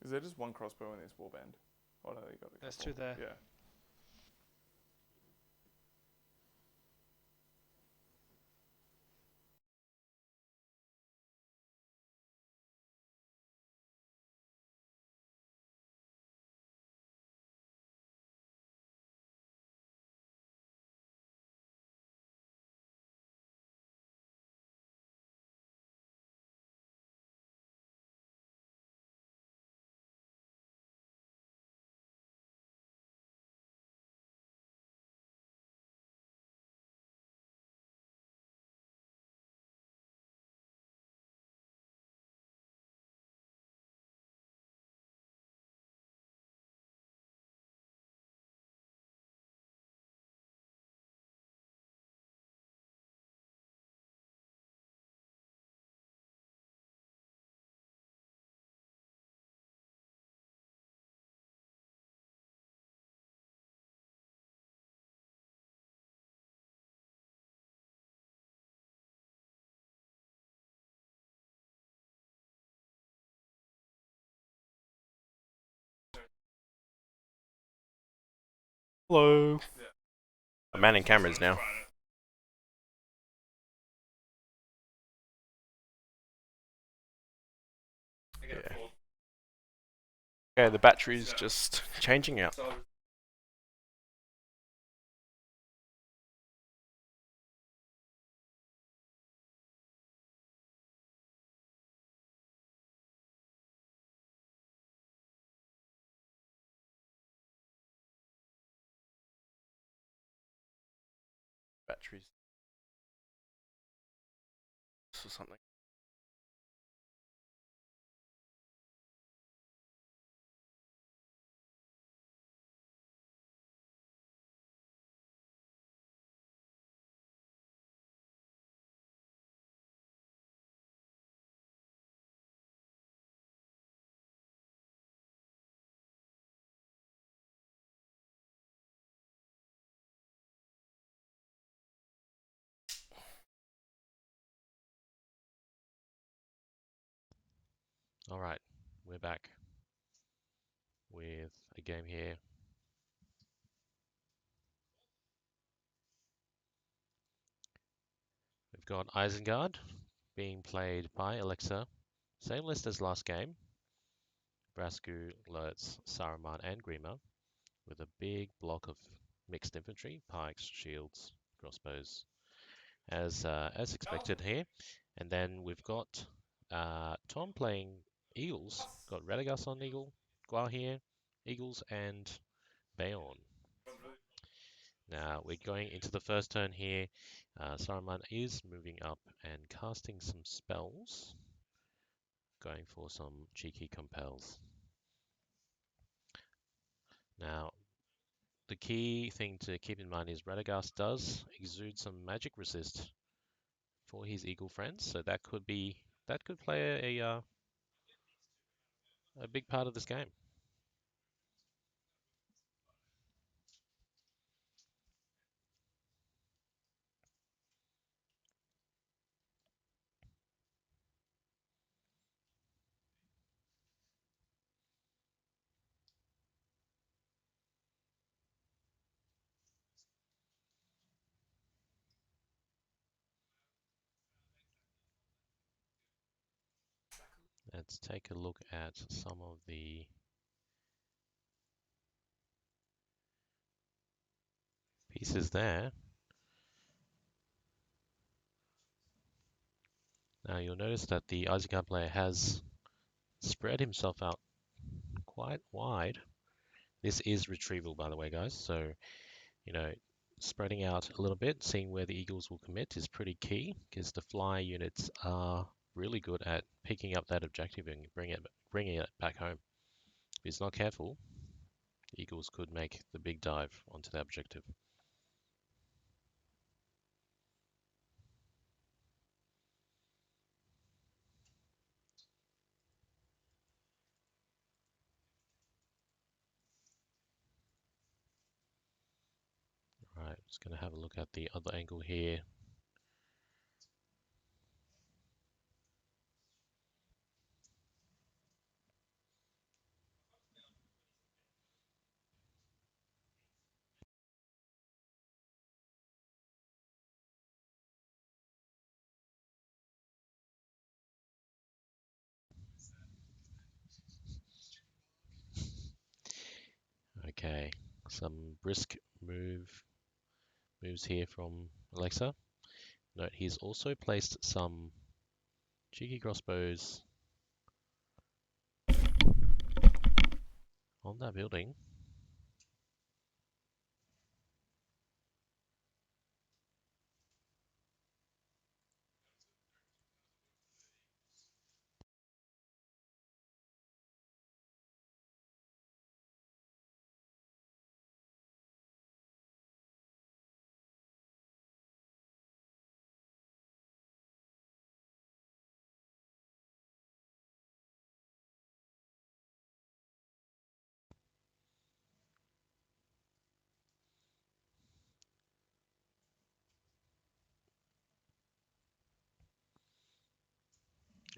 Is there just one crossbow in this warband? Oh no, you got a couple. There's two there. Yeah. Hello. I'm manning cameras now. Yeah. Okay, the battery's just changing out. Batteries. Or something. Alright, we're back with a game here. We've got Isengard being played by Alexa. Same list as last game. Brasku, Lurtz, Saruman and Grima with a big block of mixed infantry, pikes, shields, crossbows, as expected here. And then we've got Tom playing Eagles. Got Radagast on Eagle, Guar here, Eagles and Bayon. Now we're going into the first turn here. Saruman is moving up and casting some spells, going for some cheeky compels. Now, the key thing to keep in mind is Radagast does exude some magic resist for his eagle friends, so that could play a big part of this game. Let's take a look at some of the pieces there. Now you'll notice that the Isengard player has spread himself out quite wide. This is retrieval, by the way, guys, so you know, spreading out a little bit, seeing where the Eagles will commit is pretty key, because the fly units are really good at picking up that objective and bringing it back home. If he's not careful, the Eagles could make the big dive onto that objective. Right, just going to have a look at the other angle here. Okay, some brisk moves here from Alexa. Note he's also placed some cheeky crossbows on that building.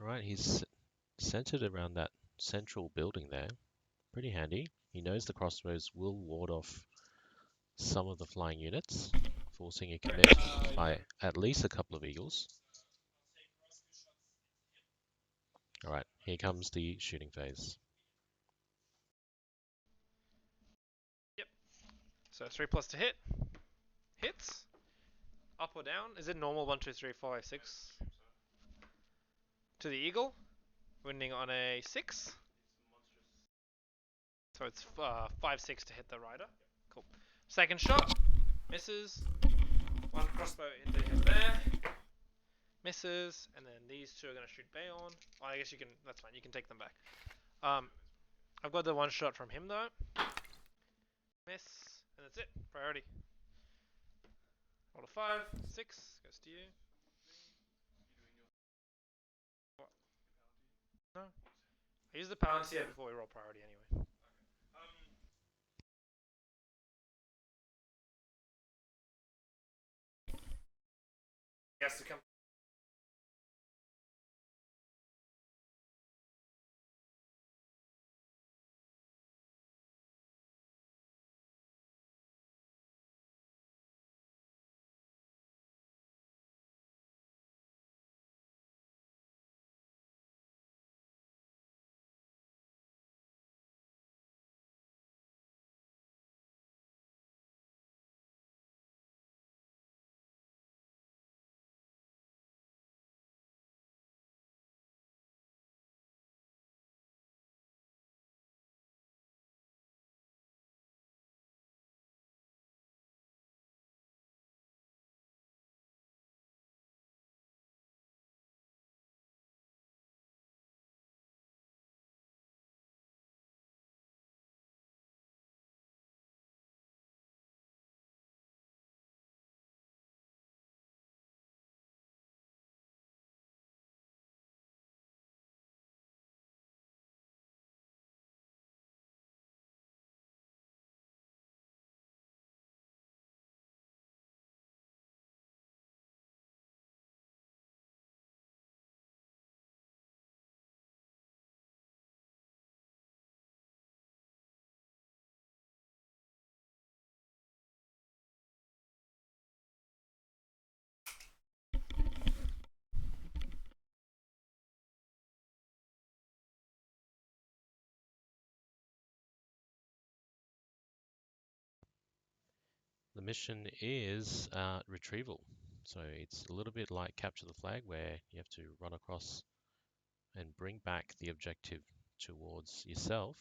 Right, he's centered around that central building there. Pretty handy. He knows the crossbows will ward off some of the flying units, forcing a commit by at least a couple of eagles. Alright, here comes the shooting phase. Yep. So 3+ to hit. Hits. Up or down? Is it normal 1, 2, 3, 4, 5, 6? To the eagle. Winning on a 6. So it's 5, 6 to hit the rider. Cool. Second shot. Misses. One crossbow into him there. Misses. And then these two are going to shoot Bayon. Oh, I guess you can, that's fine. You can take them back. I've got the one shot from him though. Miss. And that's it. Priority. Roll a 5. 6. Goes to you. What? No. I use the Palantir before we roll priority anyway. He has to come. The mission is retrieval. So it's a little bit like capture the flag where you have to run across and bring back the objective towards yourself.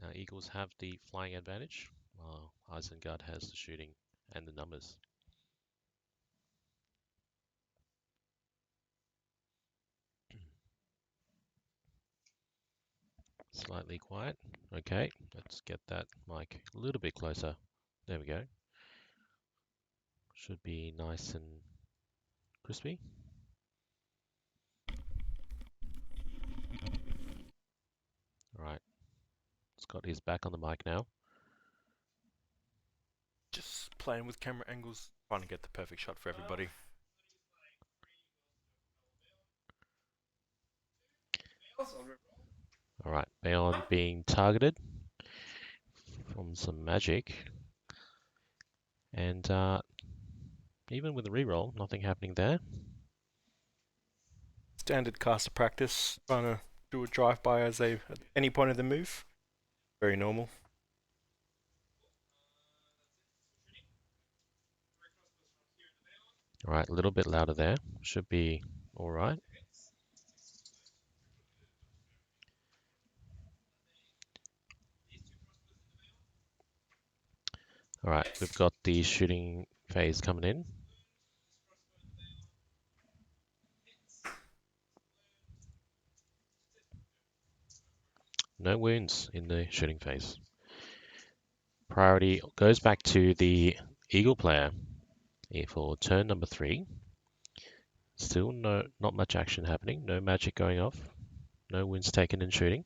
Now Eagles have the flying advantage, while Isenguard has the shooting and the numbers. Slightly quiet. Okay, let's get that mic a little bit closer. There we go. Should be nice and crispy. Alright, Scott is back on the mic now. Just playing with camera angles, trying to get the perfect shot for everybody. Alright, Bayon being targeted from some magic. And even with the reroll, nothing happening there. Standard caster practice, trying to do a drive-by as at any point of the move. Very normal. All right, a little bit louder there. Should be all right. All right, we've got the shooting phase coming in. No wounds in the shooting phase. Priority goes back to the Eagle player for turn number 3. Still not much action happening. No magic going off. No wounds taken in shooting.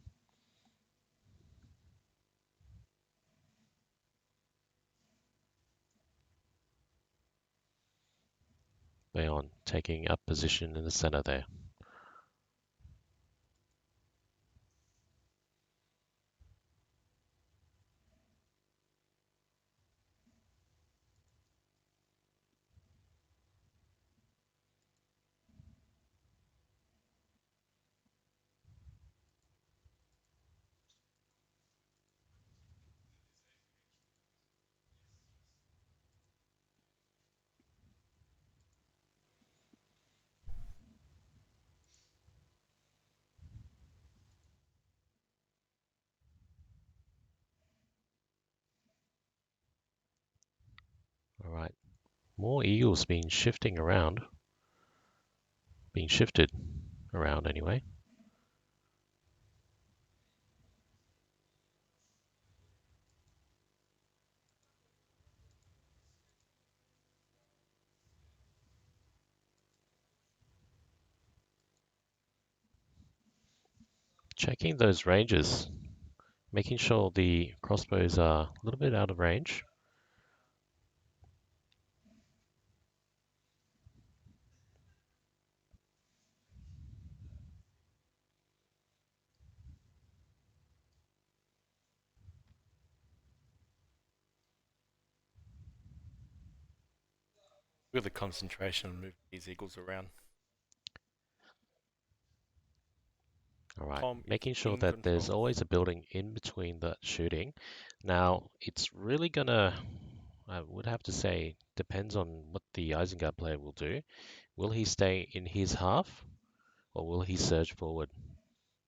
Bayon taking up position in the center there. All right, more eagles being shifted around anyway. Checking those ranges, making sure the crossbows are a little bit out of range. With the concentration and move these eagles around. All right, Tom is making sure in that there's control. always a building in between the shooting. Now, it's really gonna, I would have to say, depends on what the Isengard player will do. Will he stay in his half, or will he surge forward?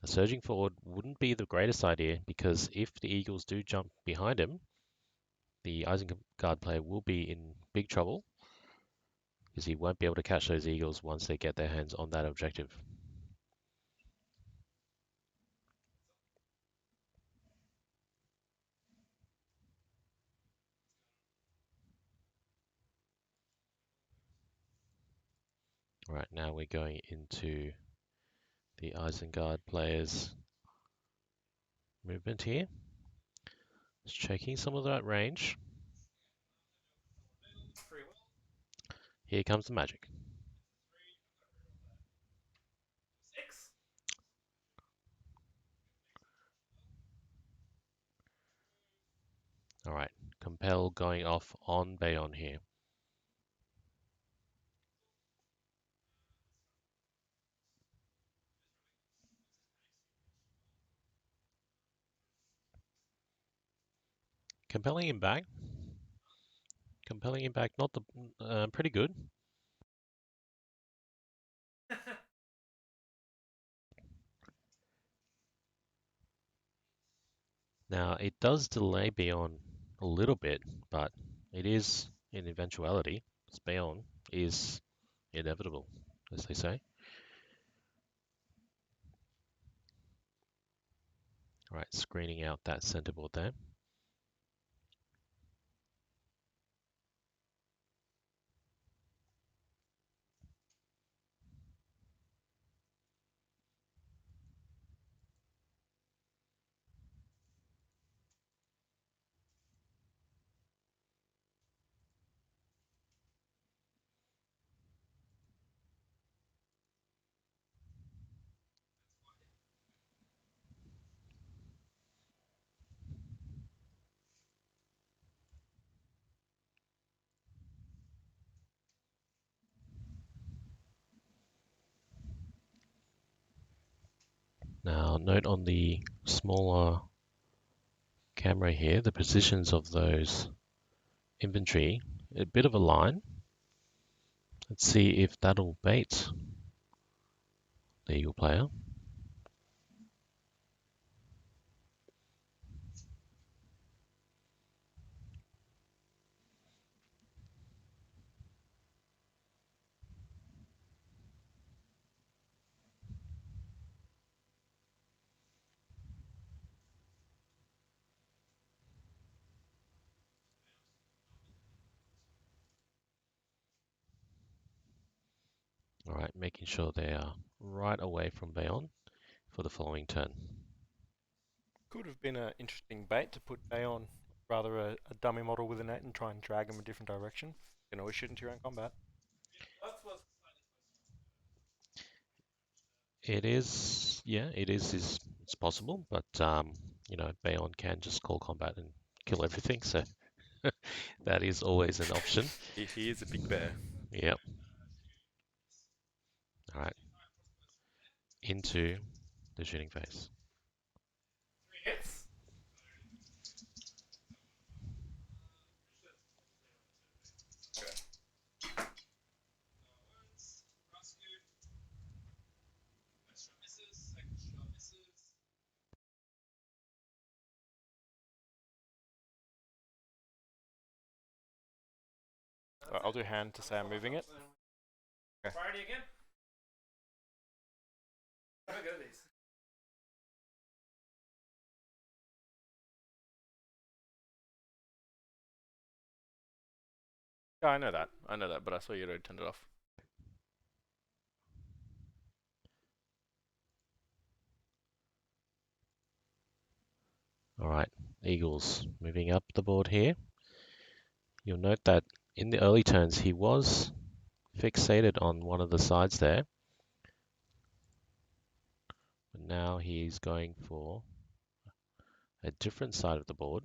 Surging forward wouldn't be the greatest idea, because if the Eagles do jump behind him, the Isengard player will be in big trouble, because he won't be able to catch those Eagles once they get their hands on that objective. All right, now we're going into the Isengard players' movement here. Just checking some of that range. Here comes the magic. All right, compel going off on Bayon here. Compelling him back. Compelling him back, not the pretty good. Now it does delay Bayon a little bit, but it is an eventuality. Bayon is inevitable, as they say. All right, screening out that centerboard there. Now, note on the smaller camera here, the positions of those infantry, a bit of a line. Let's see if that'll bait the Eagle player. All right, making sure they are right away from Bayonne for the following turn. Could have been an interesting bait to put Bayonne, rather a dummy model with a net and try and drag him a different direction. You can always shoot into your own combat. It is, yeah, it's possible, but you know, Bayonne can just call combat and kill everything, so that is always an option. He is a big bear. Yep. All right. Into the shooting phase. I'll do hand to say I'm moving it. Okay. Priority again? Have a go at these. Yeah, I know that. But I saw you already turned it off. All right, Eagles moving up the board here. You'll note that in the early turns he was fixated on one of the sides there. But now he's going for a different side of the board.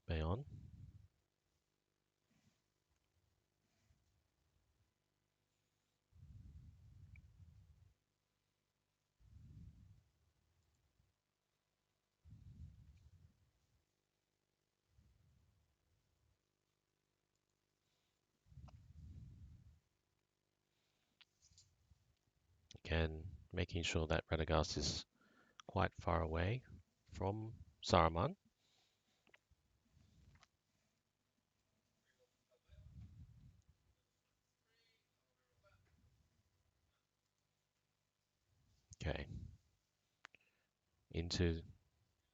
Bayonne. Again, making sure that Radagast is quite far away from Saruman. Okay. Into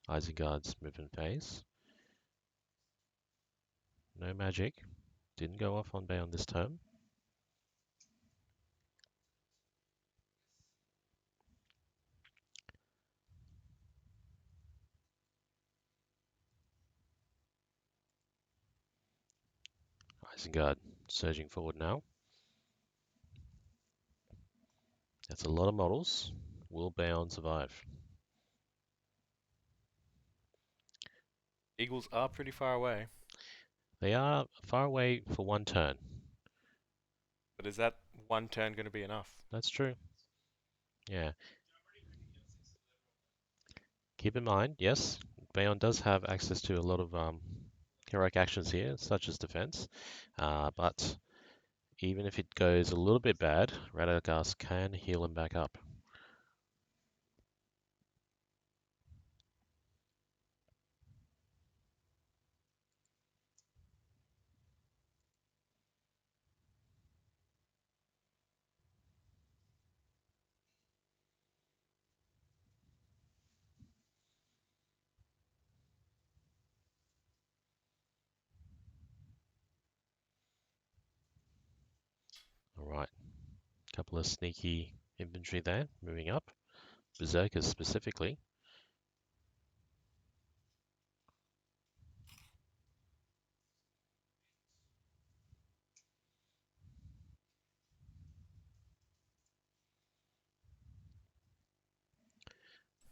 Isenguard's movement phase. No magic. Didn't go off on Bayonne this turn. Isengard surging forward now. That's a lot of models. Will Bayonne survive? Eagles are pretty far away. They are far away for one turn. But is that one turn going to be enough? That's true. Yeah. Keep in mind, yes, Bayonne does have access to a lot of heroic actions here, such as defense. But even if it goes a little bit bad, Radagast can heal him back up. All right. Couple of sneaky infantry there, moving up. Berserkers specifically.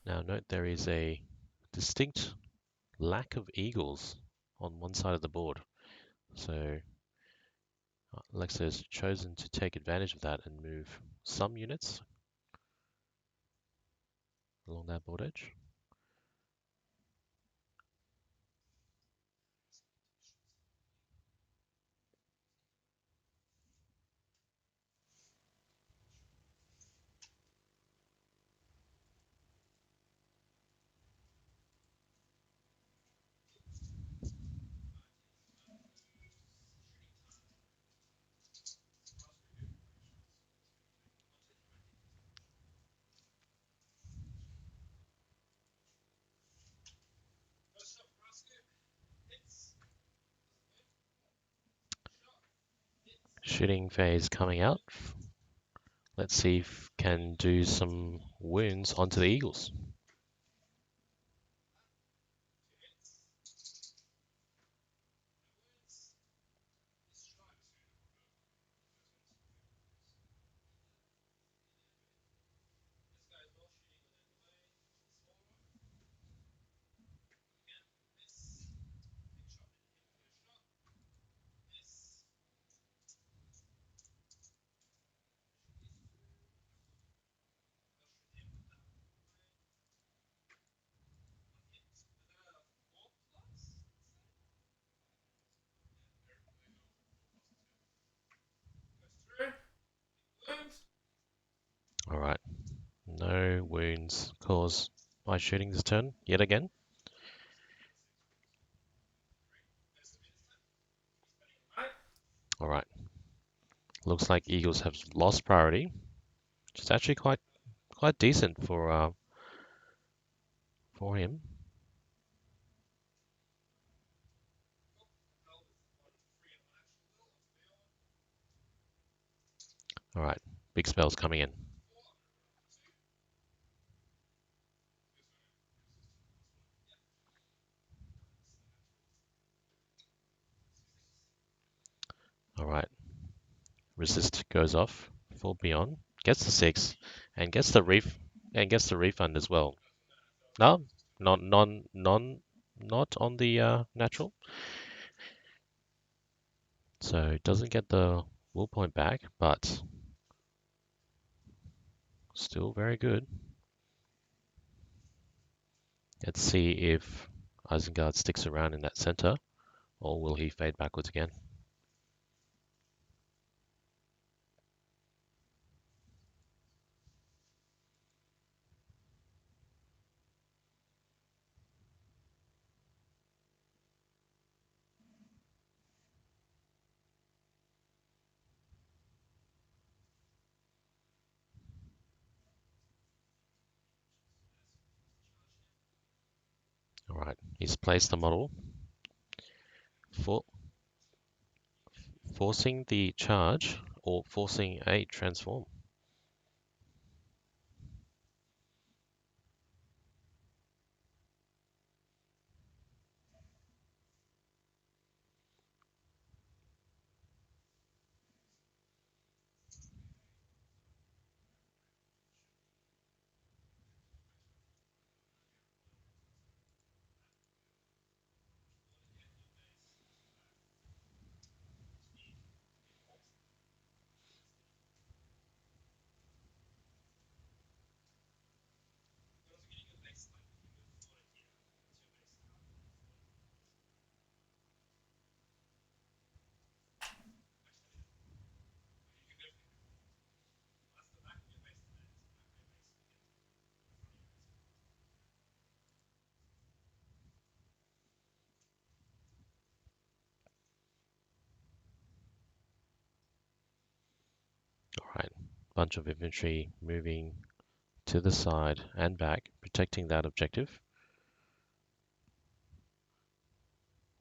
Now note there is a distinct lack of eagles on one side of the board. So Alexa has chosen to take advantage of that and move some units along that board edge. Shooting phase coming out. Let's see if can do some wounds onto the Eagles. All right. No wounds caused by shooting this turn yet again. All right. Looks like Eagles have lost priority, which is actually quite decent for him. All right. Big spells coming in. All right. Resist goes off. Full beyond. Gets the 6 and gets the refund as well. No, not on the natural. So it doesn't get the will point back, but still very good. Let's see if Isengard sticks around in that center, or will he fade backwards again? All right, he's placed the model, for forcing the charge or forcing a transform. All right, bunch of infantry moving to the side and back, protecting that objective.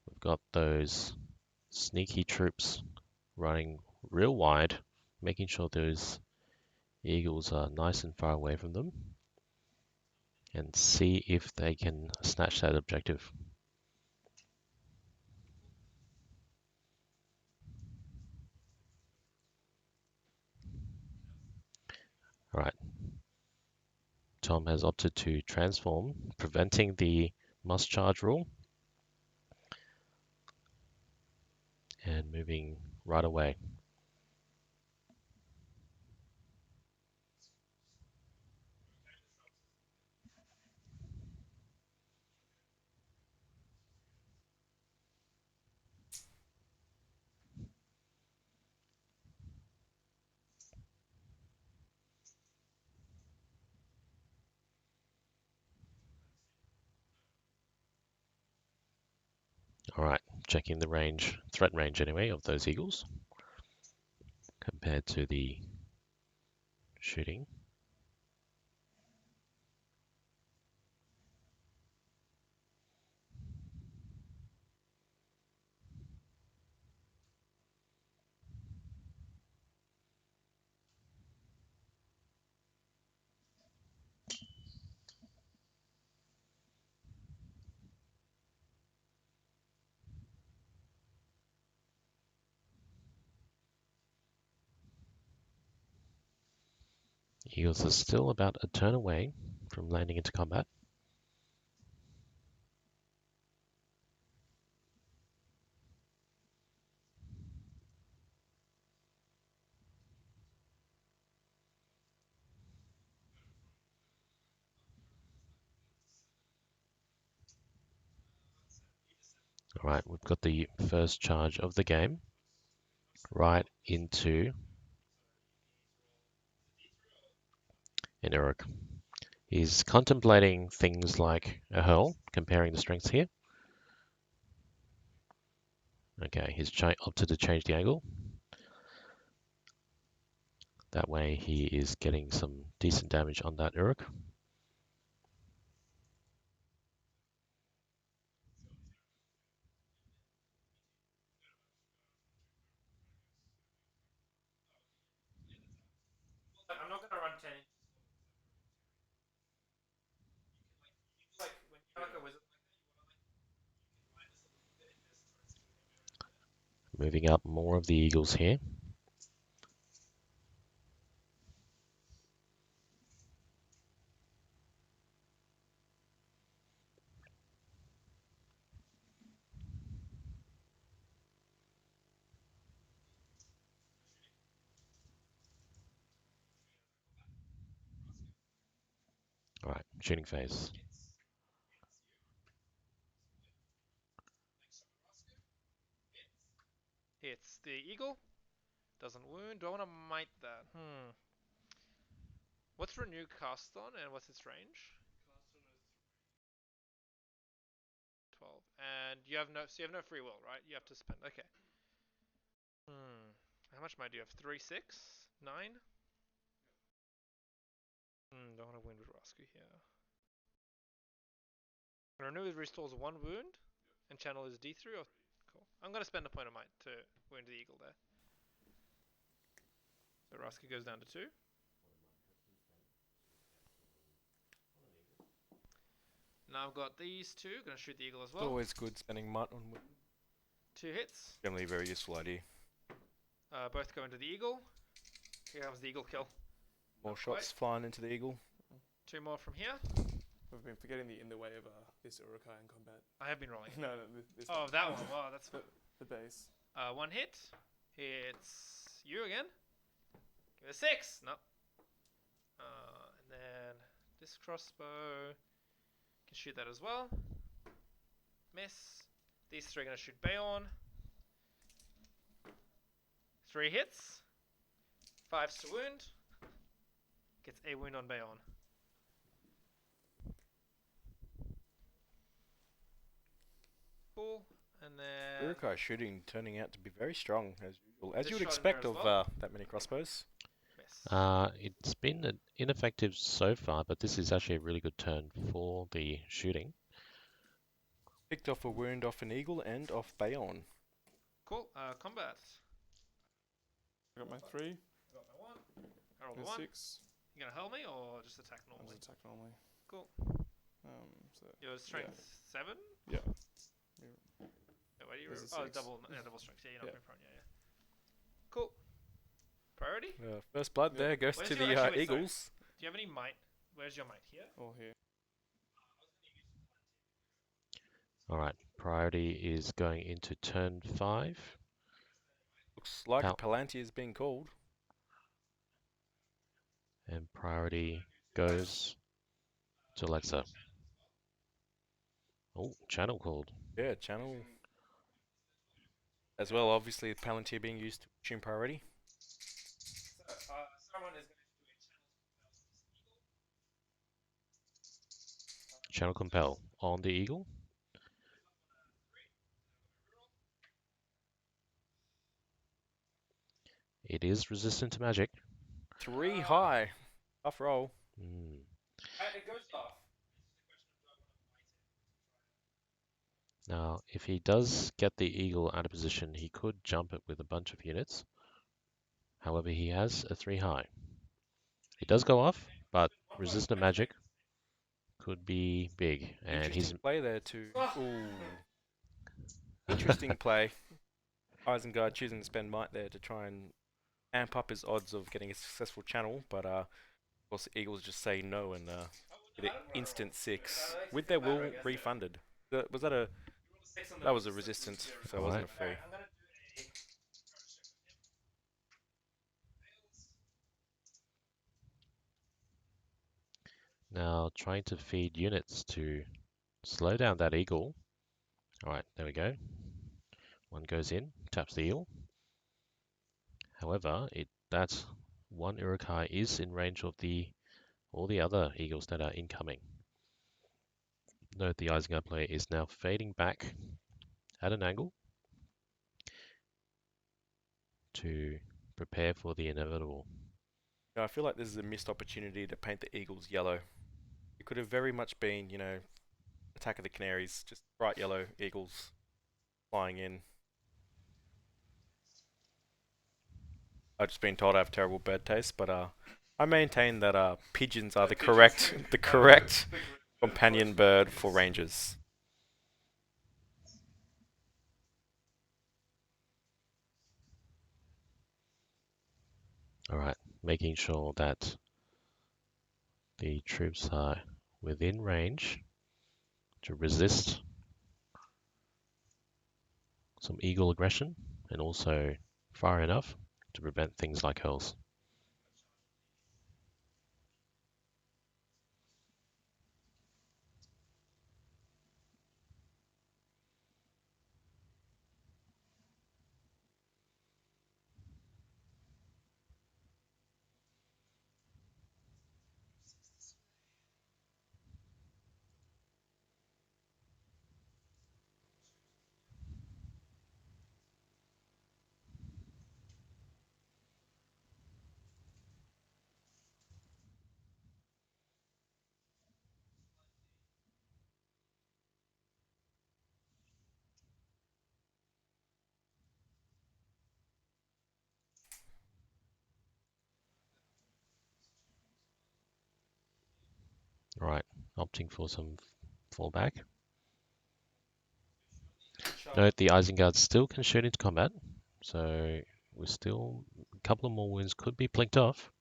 We've got those sneaky troops running real wide, making sure those Eagles are nice and far away from them, and see if they can snatch that objective. All right. Tom has opted to transform, preventing the must charge rule, and moving right away. Alright, checking the range, threat range anyway, of those eagles compared to the shooting. Eagles are still about a turn away from landing into combat. Alright, we've got the first charge of the game right into an Uruk. He's contemplating things like a hurl, comparing the strengths here. Okay, he's opted to change the angle. That way he is getting some decent damage on that Uruk. I'm not gonna run 10. Like when you have like a wizard. Moving up more of the eagles here. Alright, shooting phase. Hits the eagle. Doesn't wound. Do I want to might that? What's renew cast on and what's its range? 12. And you have no, so you have no free will, right? You have to spend. Okay. How much might do you have? 3, 6, 9. Don't want to wound with Rasku here. Renew restores 1 wound, and channel is D3. Or cool. I'm gonna spend a point of might to wound the eagle there. So Rasku goes down to 2. Now I've got these 2. Gonna shoot the eagle as well. It's always good spending might on 2 hits. generally a very useful idea. Both go into the eagle. Here comes the eagle kill. More shots flying into the eagle. 2 more from here. We've been forgetting the in the way of this Urukai in combat. I have been rolling. No, this Oh, that one. Wow, that's fun. the base. 1 hit. Hits you again. Give it a 6. No. And then this crossbow can shoot that as well. Miss. These 3 are going to shoot Bayon. 3 hits. 5s to wound. Gets a wound on Bayon. Cool. And then Urukai shooting turning out to be very strong as usual, as This you would shot in expect there of as well. that many crossbows. miss. It's been ineffective so far, but this is actually a really good turn for the shooting. Picked off a wound off an eagle and off Bayon. Cool. Combat. I got my 3. I got my 1. I rolled My a 1. 6. You gonna hurl me or just attack I normally? was attack normally. Cool. So Your strength 7? yeah. Yeah, why do you There's a oh, 6. double strength. Yeah, you're not Yeah. being prone. Yeah. Cool. Priority? First blood Yeah. there goes Where's to your- the actually, wait, sorry. eagles. Do you have any might? Where's your might here? All here. Alright, priority is going into turn 5. Looks like Ow. a Palantir is being called. And priority goes to Alexa. Oh, channel called. Yeah, channel. As well, obviously, Palantir being used to tune priority. Someone is going to do a Channel compel on the eagle. it is resistant to magic. 3 high. Tough roll. Mm. It goes off. Now, if he does get the eagle out of position, he could jump it with a bunch of units. However, he has a 3 high. It does go off, but resistant magic could be big, and he's Interesting play there too. Ooh. Interesting play. Isengard choosing to spend might there to try and amp up his odds of getting a successful channel, but of course the Eagles just say no and get an instant 6 with their will refunded. Was that a? That was a resistance, so it wasn't a free. now trying to feed units to slow down that eagle. Alright, there we go. One goes in, taps the eel. However, that one Urukai is in range of all the other eagles that are incoming. Note the Isengard player is now fading back at an angle to prepare for the inevitable. I feel like this is a missed opportunity to paint the Eagles yellow. It could have very much been, Attack of the Canaries, just bright yellow Eagles flying in. I've just been told I have terrible bird taste, but I maintain that pigeons are the correct companion bird for rangers. Alright, making sure that the troops are within range to resist some eagle aggression and also far enough to prevent things like hurls. Alright, opting for some fallback. Note the Isengard still can shoot into combat, so we're still a couple of more wounds could be plinked off.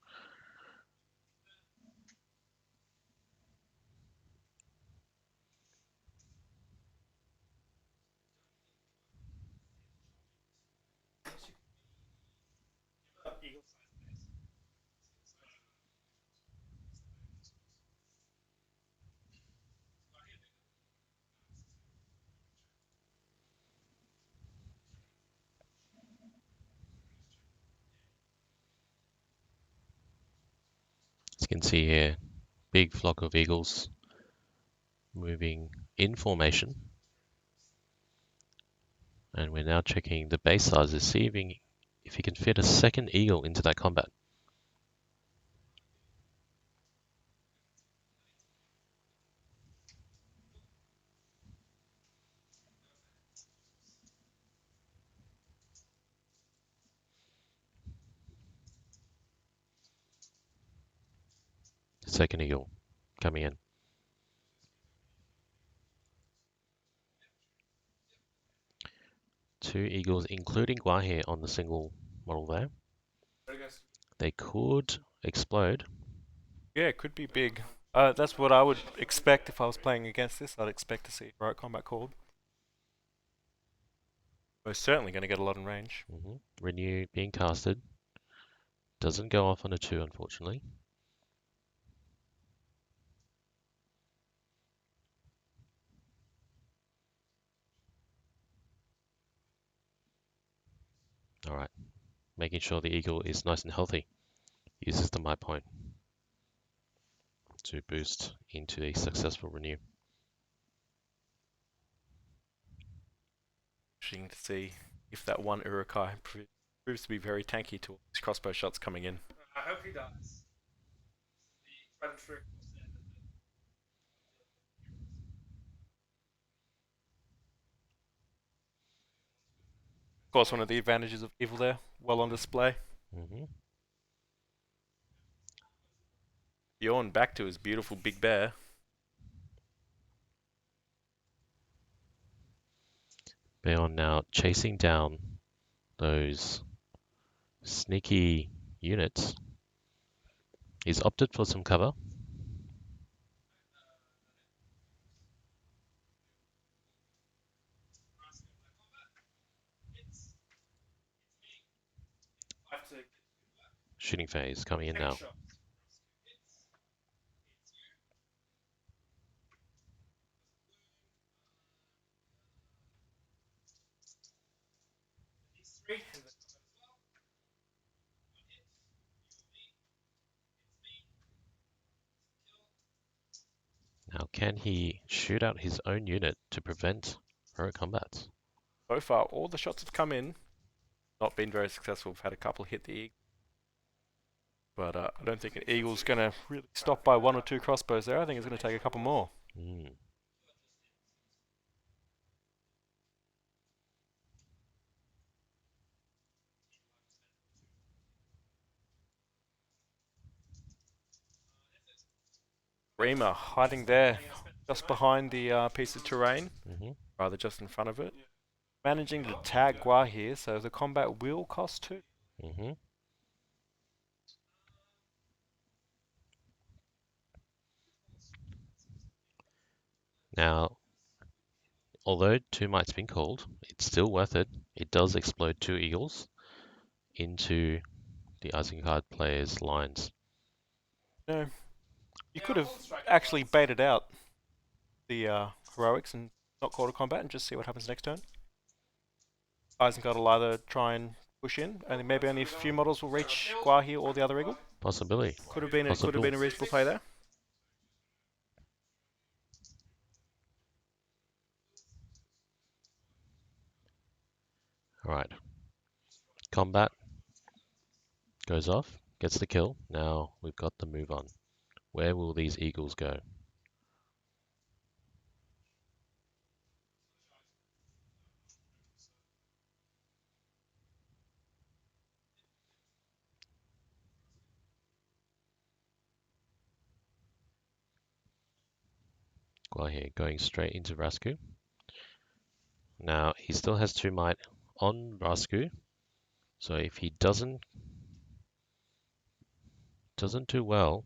As you can see here, big flock of eagles moving in formation. And we're now checking the base sizes, see if he can fit a second eagle into that combat. Second eagle coming in. Two eagles, including Guahe on the single model there. They could explode. Yeah, it could be big. That's what I would expect if I was playing against this. I'd expect to see heroic combat called. We're certainly going to get a lot in range. Renew being casted. Doesn't go off on a 2, unfortunately. Alright, making sure the eagle is nice and healthy. Uses the might point to boost into a successful renew. Interesting to see if that one Urukai proves to be very tanky to all these crossbow shots coming in. I hope he dies. The tried and true. Of course, one of the advantages of Evil there, well on display. Mm-hmm. Bjorn back to his beautiful big bear. Bayon now chasing down those sneaky units. He's opted for some cover. Shooting phase coming in now. Now, can he shoot out his own unit to prevent heroic combats? So far, all the shots have come in. Not been very successful. We've had a couple hit the eagle. But I don't think an eagle's going to really stop by one or two crossbows there. I think it's going to take a couple more. Mm. Reema hiding there, just behind the piece of terrain, Mm-hmm. rather just in front of it. Managing to tag Gua here, so the combat will cost 2. Mm-hmm. Now, although 2 might's been called, it's still worth it. It does explode 2 eagles into the Isengard players' lines. No, you could have actually baited out the heroics and not called a combat and just see what happens next turn. Isengard will either try and push in, and maybe only a few models will reach Gua here or the other eagle. Possibility. Could have been a reasonable play there. Alright. Combat goes off, gets the kill. Now we've got the move on. Where will these eagles go? Gua here going straight into Rasku. Now he still has 2 might on Rasku, so if he doesn't do well,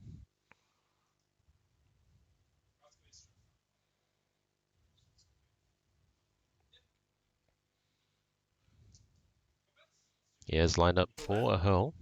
he has lined up for a hurl.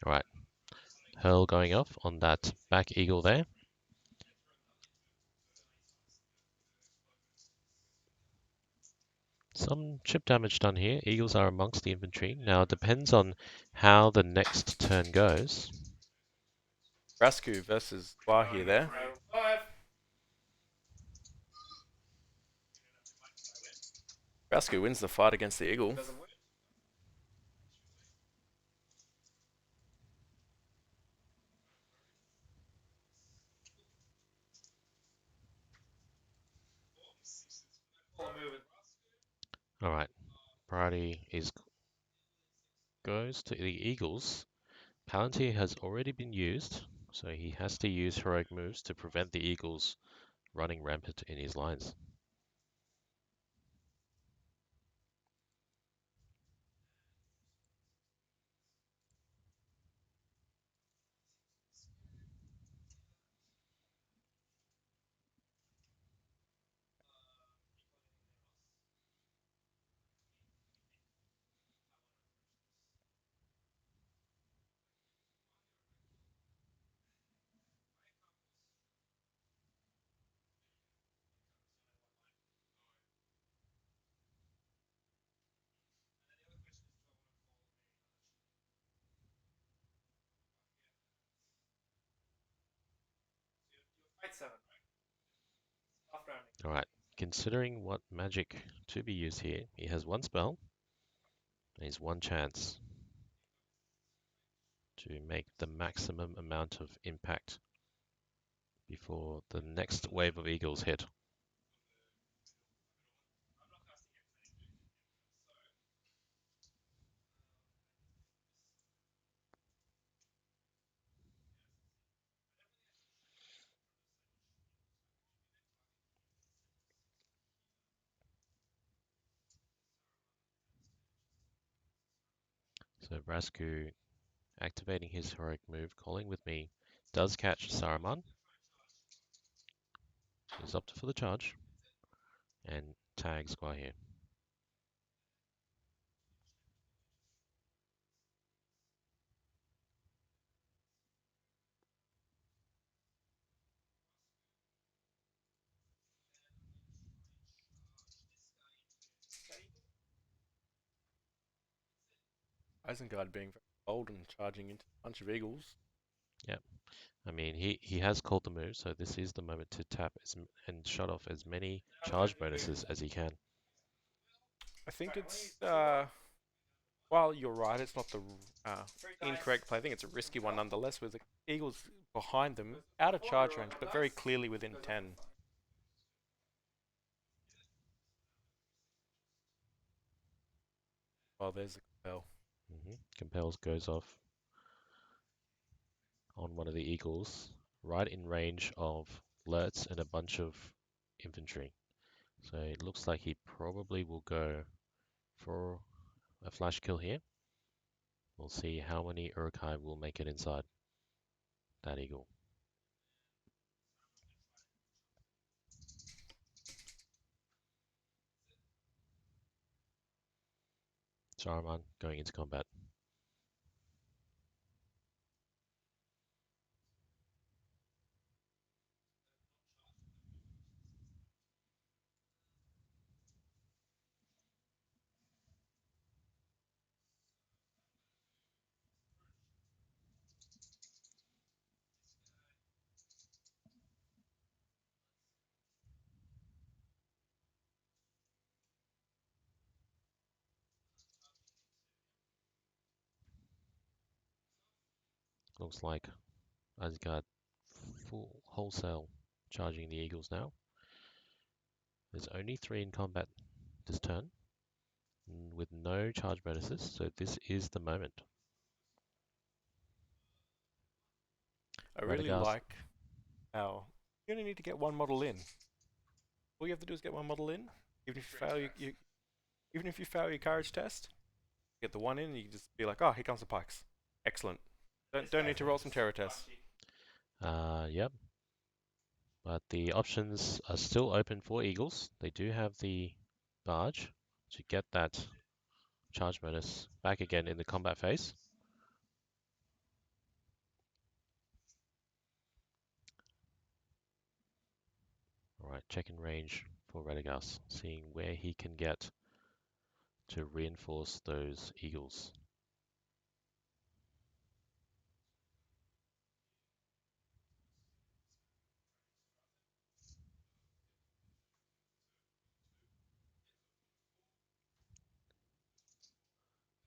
Alright, hurl going off on that back eagle there. Some chip damage done here. Eagles are amongst the infantry. Now it depends on how the next turn goes. Rasku versus Gua here there. Rasku wins the fight against the eagle. Alright, priority goes to the eagles. Palantir has already been used, so he has to use heroic moves to prevent the eagles running rampant in his lines. 7. After rounding. Alright, considering what magic to be used here, he has one spell, and he's one chance to make the maximum amount of impact before the next wave of eagles hit. So Brasku, activating his heroic move, calling with me, does catch Saruman. He's opted for the charge and tags Guahir. Isengard being very bold and charging into a bunch of eagles. Yep. I mean, he has called the move, so this is the moment to tap and shut off as many charge bonuses as he can. I think it's, while you're right, it's not the incorrect play. I think it's a risky one nonetheless, with the eagles behind them, out of charge range, but very clearly within 10. Well, there's a compel. Compels goes off on one of the eagles, right in range of Lurtz and a bunch of infantry. So it looks like he probably will go for a flash kill here. We'll see how many Uruk-hai will make it inside that eagle. Saruman going into combat. Looks like Asgard full wholesale charging the eagles now. There's only 3 in combat this turn, with no charge bonuses, so this is the moment. I really Radagast. like how you only need to get one model in. All you have to do is get one model in. Even if you fail, even if you fail your courage test, you get the one in, and you can just be like, "Oh, here comes the pikes. Excellent. Don't need to roll some terror tests." Yep. But the options are still open for eagles. They do have the barge to get that charge bonus back again in the combat phase. Alright, check in range for Radagast, seeing where he can get to reinforce those eagles.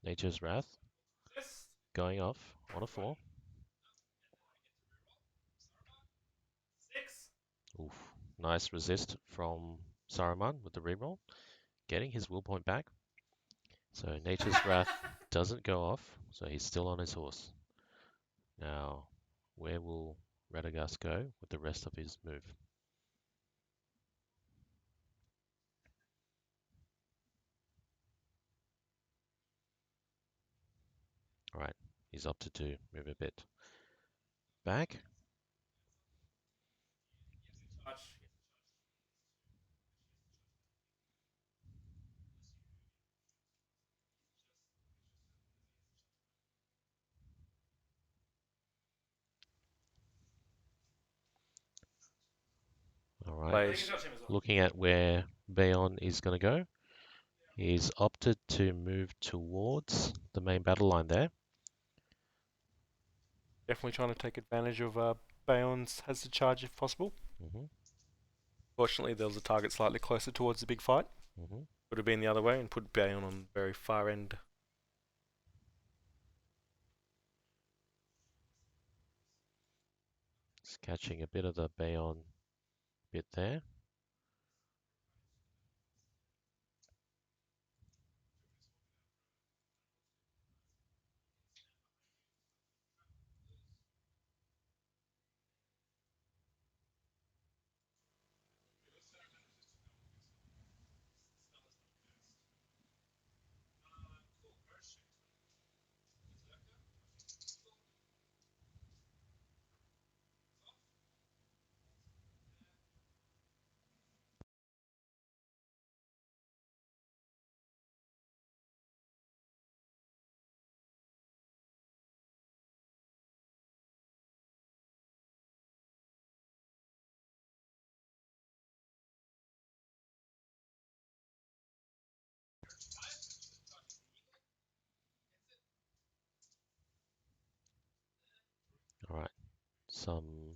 Nature's Wrath going off on a 4. 6. Oof. Nice resist from Saruman with the reroll, getting his will point back. So Nature's Wrath doesn't go off, so he's still on his horse. Now, where will Radagast go with the rest of his move? Alright, he's opted to move a bit back. Alright, looking at where Bayon is going to go. He's opted to move towards the main battle line there. Definitely trying to take advantage of Bayon's has to charge if possible. Mhm. Fortunately, there was a target slightly closer towards the big fight. Mhm. Would have been the other way and put Bayon on the very far end. Just catching a bit of the Bayon bit there. All right. Some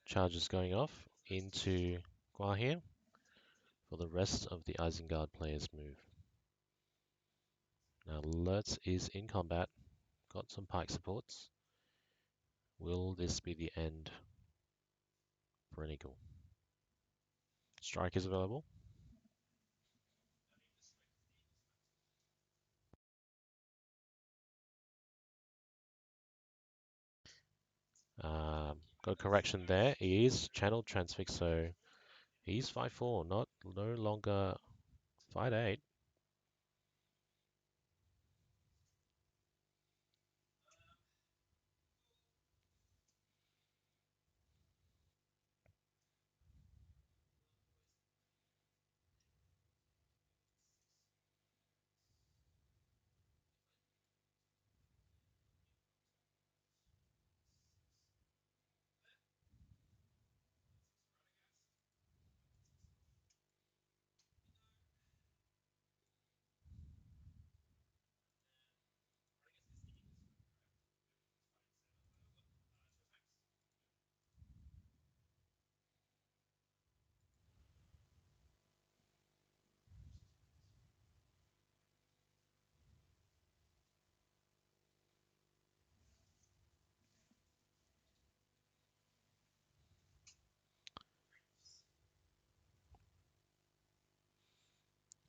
charges going off into Gua here for the rest of the Isengard players' move. Now Lurtz is in combat, got some pike supports. Will this be the end for an eagle? Strike is available. Got a correction there. He is channeled transfix, so he's 5-4, no longer 5-8.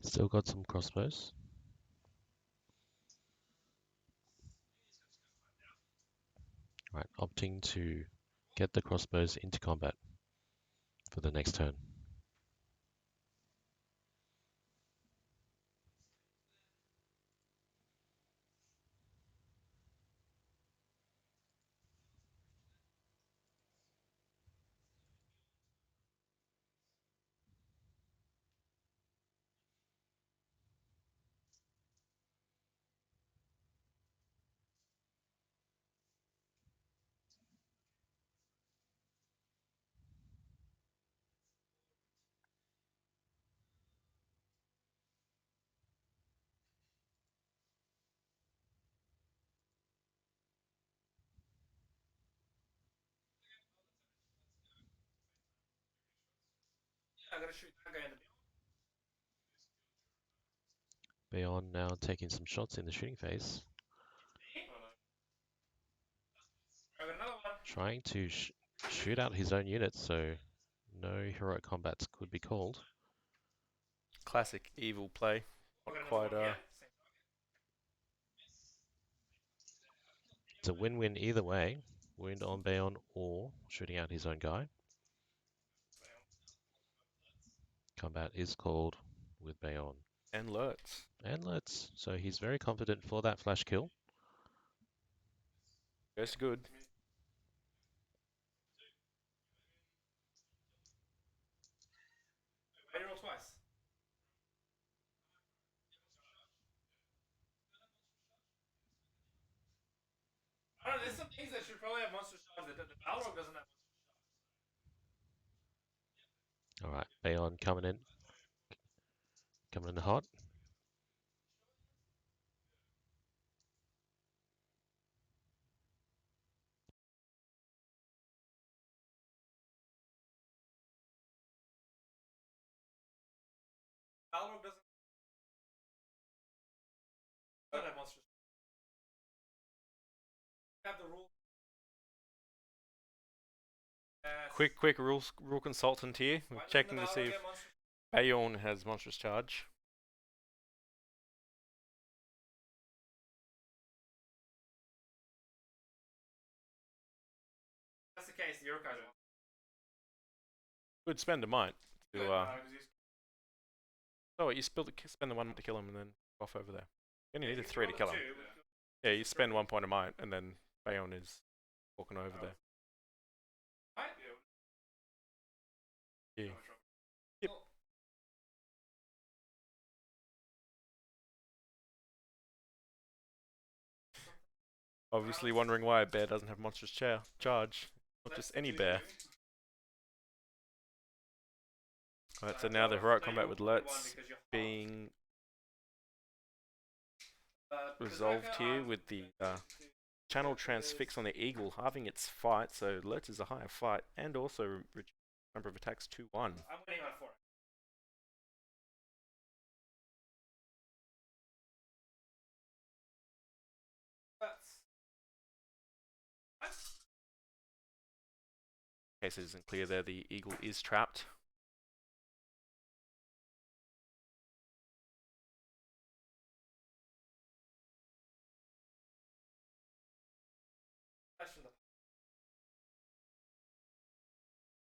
Still got some crossbows. Right, opting to get the crossbows into combat for the next turn. I'm gonna shoot that guy in the Bayon now taking some shots in the shooting phase, I got another one. trying to shoot out his own units, so no heroic combats could be called. Classic evil play. I got Not another quite one here. Same It's a win-win either way, wound on Bayon or shooting out his own guy. Combat is called with Bayon. and Lurtz. And so he's very confident for that flash kill. Goes good. Why do you roll twice? I don't know, there's some things that should probably have monster shots. The Balrog doesn't have. All right, Bayon coming in hot. Balrog doesn't have monsters. Have the rule. Quick rule consultant here. We're checking to see if Bayon has monstrous charge. That's the case. The Urukai's Good spend a might to oh, you spend the 1 to kill him and then off over there. You only needed 3 to kill him. Yeah, you spend 1 point of might and then Bayon is walking over there. Yeah. Yep. Obviously wondering why a bear doesn't have monstrous charge. Not just any bear. Alright, so now the heroic combat with Lurtz being resolved here with the channel transfix on the eagle halving its fight, so Lurtz is a higher fight and also number of attacks 2-1. I'm waiting on 4. In case it isn't clear there, the eagle is trapped.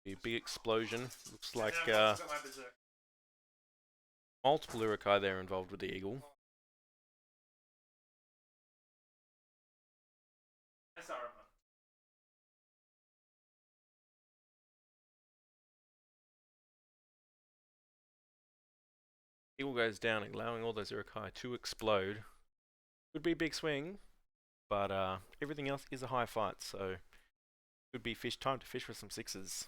The big explosion. Looks like multiple Urukai there involved with the eagle. Eagle goes down, allowing all those Urukai to explode. Could be a big swing, but everything else is a high fight, so could be time to fish for some 6s.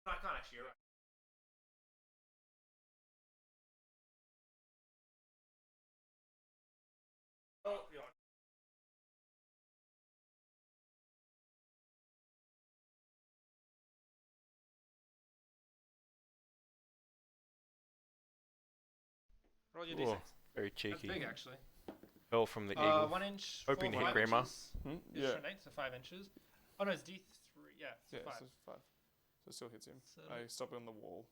I can't actually, you're right. Oh, yeah. Roll your Ooh, d6. very That's cheeky. big, actually. Fell from the eagle. 1 inch. Hoping to hit 5 Grandma. inches. Yeah. So 5 inches. Oh no, it's D3. Yeah, Yeah, it's 5. so 5. So it still hits him. So I stop it on the wall.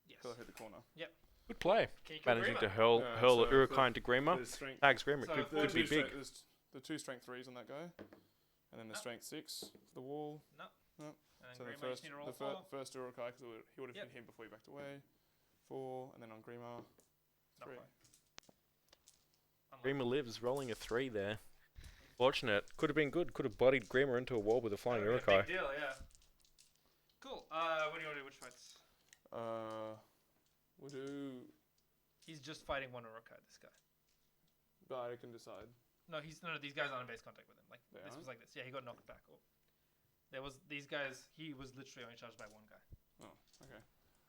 yes. Till I hit the corner. Good play. Can you kill Managing Grima? to hurl Yeah, hurl so Urukai into Grima. There's strength. Tags Grima. So Could be big. There's the 2 strength 3s on that guy. And then the strength 6 for the wall. No. No. And So Grima, the you first, need to roll 4. first Urukai, because he would have Yep. hit him before he backed away. 4, and then on Grima, 3. Grima lives, rolling a 3 there. Fortunate. Could have been good. Could have bodied Grima into a wall with a flying Urukai. Big deal, yeah. Cool. What do you want to do? Which fights? We'll do. He's just fighting 1 Urukai, this guy. But I can decide. No, these guys aren't in base contact with him. Like, They this aren't? was like this. Yeah, he got knocked back. These guys, he was literally only charged by 1 guy. Oh, okay.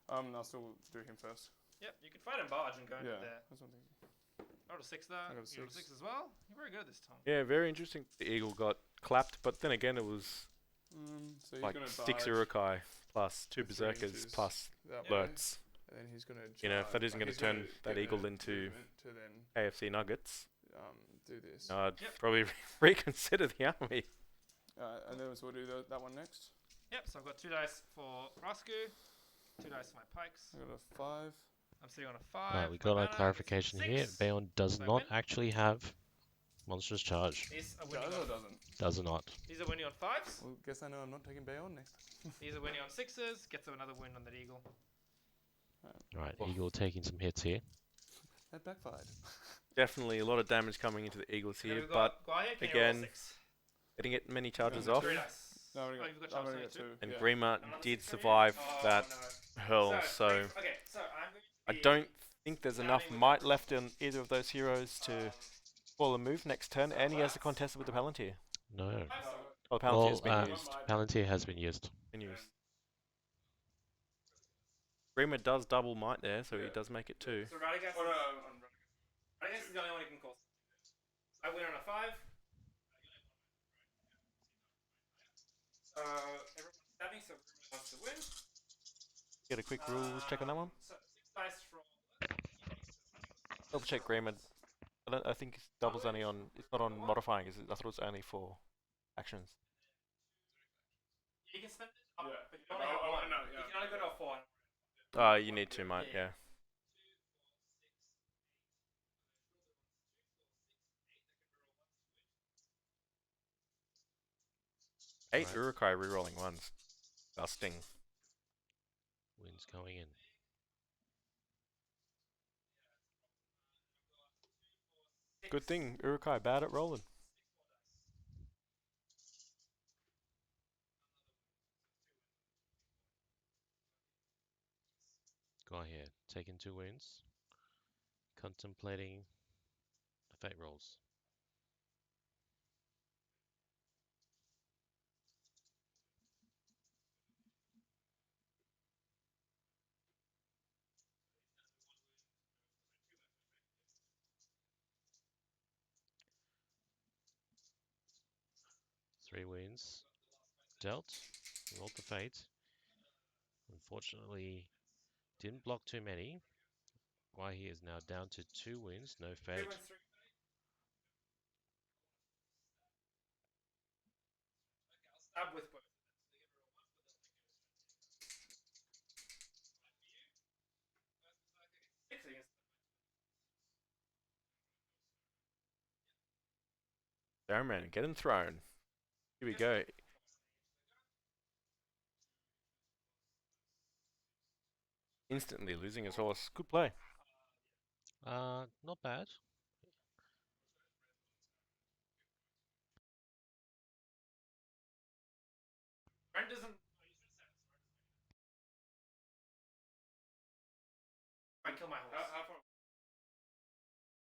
I'll still do him first. Yep, you can fight him barge and go into Yeah, there. that's one thing. I got a 6 there. I got a You got a 6. 6 as well. You're very good this time. Yeah, very interesting. The eagle got clapped, but then again it was So he's like gonna 6 barge Urukai plus 2 for 3 berserkers inches plus that Yeah. way, Lurtz. and then he's gonna. You know, if that charge, isn't like, gonna he's turn get that the eagle into movement to then KFC Nuggets, do this. I'd Yep. probably reconsider the army. And then so we'll do that one next. Yep, so I've got 2 dice for Rasku, 2 dice for my pikes. I got a 5. I'm sitting on a 5. Right, we My got mana a is clarification here. 6. Bayon does So I not win. actually have monstrous charge. He's a winning Does or on, doesn't? Does not. he's a winning on 5s. Well, guess I know I'm not taking Bayon next. He's a winning on 6s. Gets another win on that eagle. Right, Oh. Eagle taking some hits here. That backfired. Definitely a lot of damage coming into the Eagles And then here, we've but got guy here, can you again, roll 6? getting it many charges Yeah. off. Very nice. No, I've Oh, only you've got I've charges only on got you too? 2. And Yeah. Grima Another did 6 from you? survive Oh, that no. hurl, so Okay, so I'm going to I be don't think there's enough starting with might the- left in either of those heroes to call a move next turn, and he has to contest it with the Palantir. No. Oh, the Palantir Well, has been used. Palantir has been used. Grima does double might there, so he does make it 2. So Radagast, Radagast is the only one who can call. I win on a 5. Everyone's stabbing, so everyone wants to win. Get a quick rules check on that one. So 6 dice from. Double check Grima. I think double's only on. It's not on modifying. Is it? I thought it was only for actions. You can spend it up, but you only have one. You can only go to a 4. You need 2 might, yeah. 8 Right. Urukai rerolling ones. Disgusting. Winds going in. Good thing Urukai bad at rolling. Guy here, taking 2 wounds. Contemplating the fate rolls. Three wounds dealt. Rolled the fate. Unfortunately, didn't block too many. Why he is now down to 2 wounds, no fate. Stab with both. Saruman, get enthroned. Here we go. Instantly losing his horse. Good play. Not bad. Brent doesn't. I kill my horse.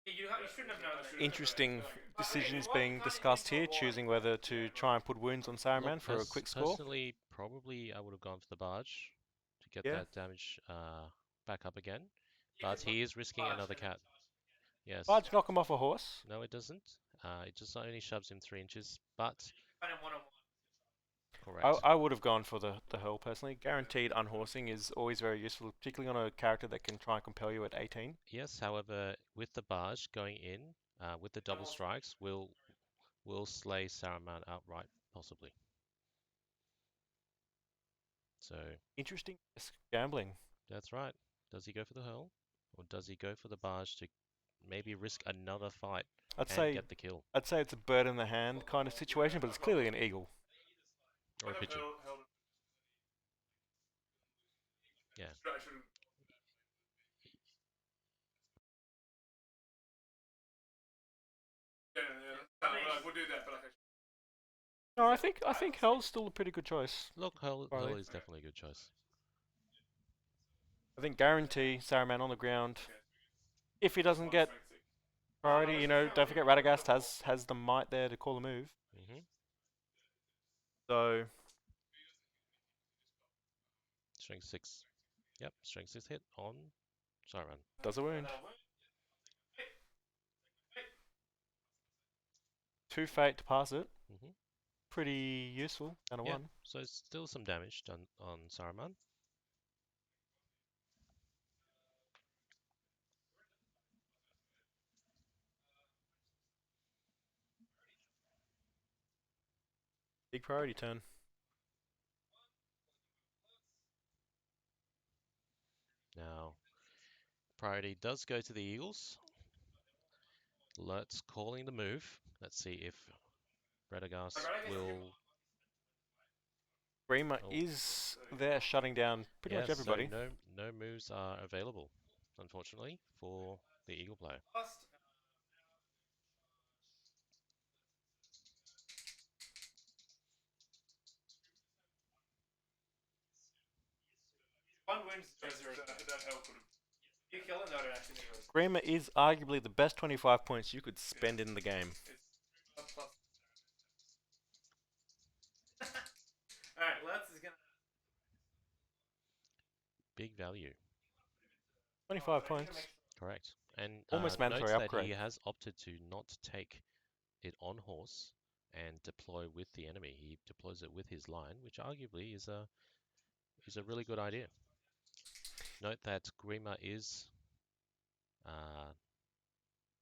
You shouldn't have known that. Interesting decisions being discussed here, choosing whether to try and put wounds on Saruman Look, for a quick score. Personally, probably I would have gone for the barge to get Yeah. that damage back up again. But he is risking another cat. Yes. Barge knock him off a horse. No, it doesn't. It just only shoves him 3 inches, but correct. I would have gone for the hurl personally. Guaranteed unhorsing is always very useful, particularly on a character that can try and compel you at 18. Yes, however, with the barge going in, with the double strikes, will slay Saruman outright, possibly. So Interesting gambling. that's right. Does he go for the hurl, or does he go for the barge to maybe risk another fight and get the kill? I'd say it's a bird in the hand kind of situation, but it's clearly an eagle. Or a pigeon. Yeah. We'll do that, but No, I think hurl's still a pretty good choice. Look, hurl Riley. is definitely a good choice. I think guarantee Saruman on the ground. If he doesn't get priority, you know, don't forget Radagast has the might there to call a move. Mm-hmm. So Strength 6. Yep, strength 6 hit on Saruman. does a wound. 2 fate to pass it. Mm-hmm. Pretty useful. And a Yeah, 1. so it's still some damage done on Saruman. Big priority turn. Now, priority does go to the Eagles. Alert's calling the move. Let's see if Radagast will... Grima Oh. is there shutting down pretty much everybody. So no moves are available. unfortunately, for the Eagle player. Grima is arguably the best 25 points you could spend in the game. Alright, Lutz is gonna. Big value. 25 points. Correct. And Almost note mandatory that upgrade. he has opted to not take it on horse and deploy with the enemy. He deploys it with his line, which arguably is a really good idea. Note that Grima is,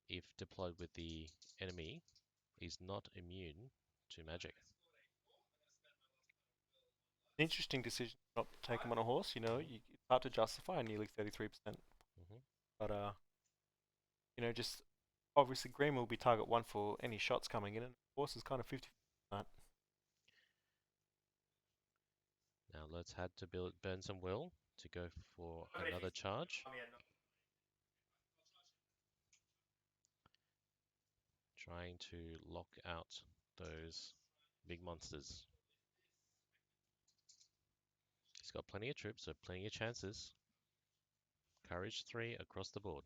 if deployed with the enemy, is not immune to magic. An interesting decision not to take him on a horse. You know, it's hard to justify nearly 33%. But just obviously Grima will be target 1 for any shots coming in, and horse is kind of 50%. Now let's had to burn some will to go for another charge. Trying to lock out those big monsters. He's got plenty of troops, so plenty of chances. Courage 3 across the board.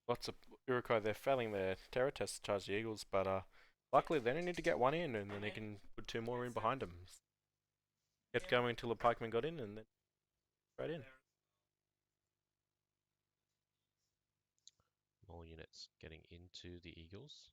Lots of Urukai, they're failing their terror test to charge the Eagles, but luckily they only need to get 1 in, and then they can put 2 more in behind them. Kept going until the pikeman got in, and then right in. More units getting into the Eagles.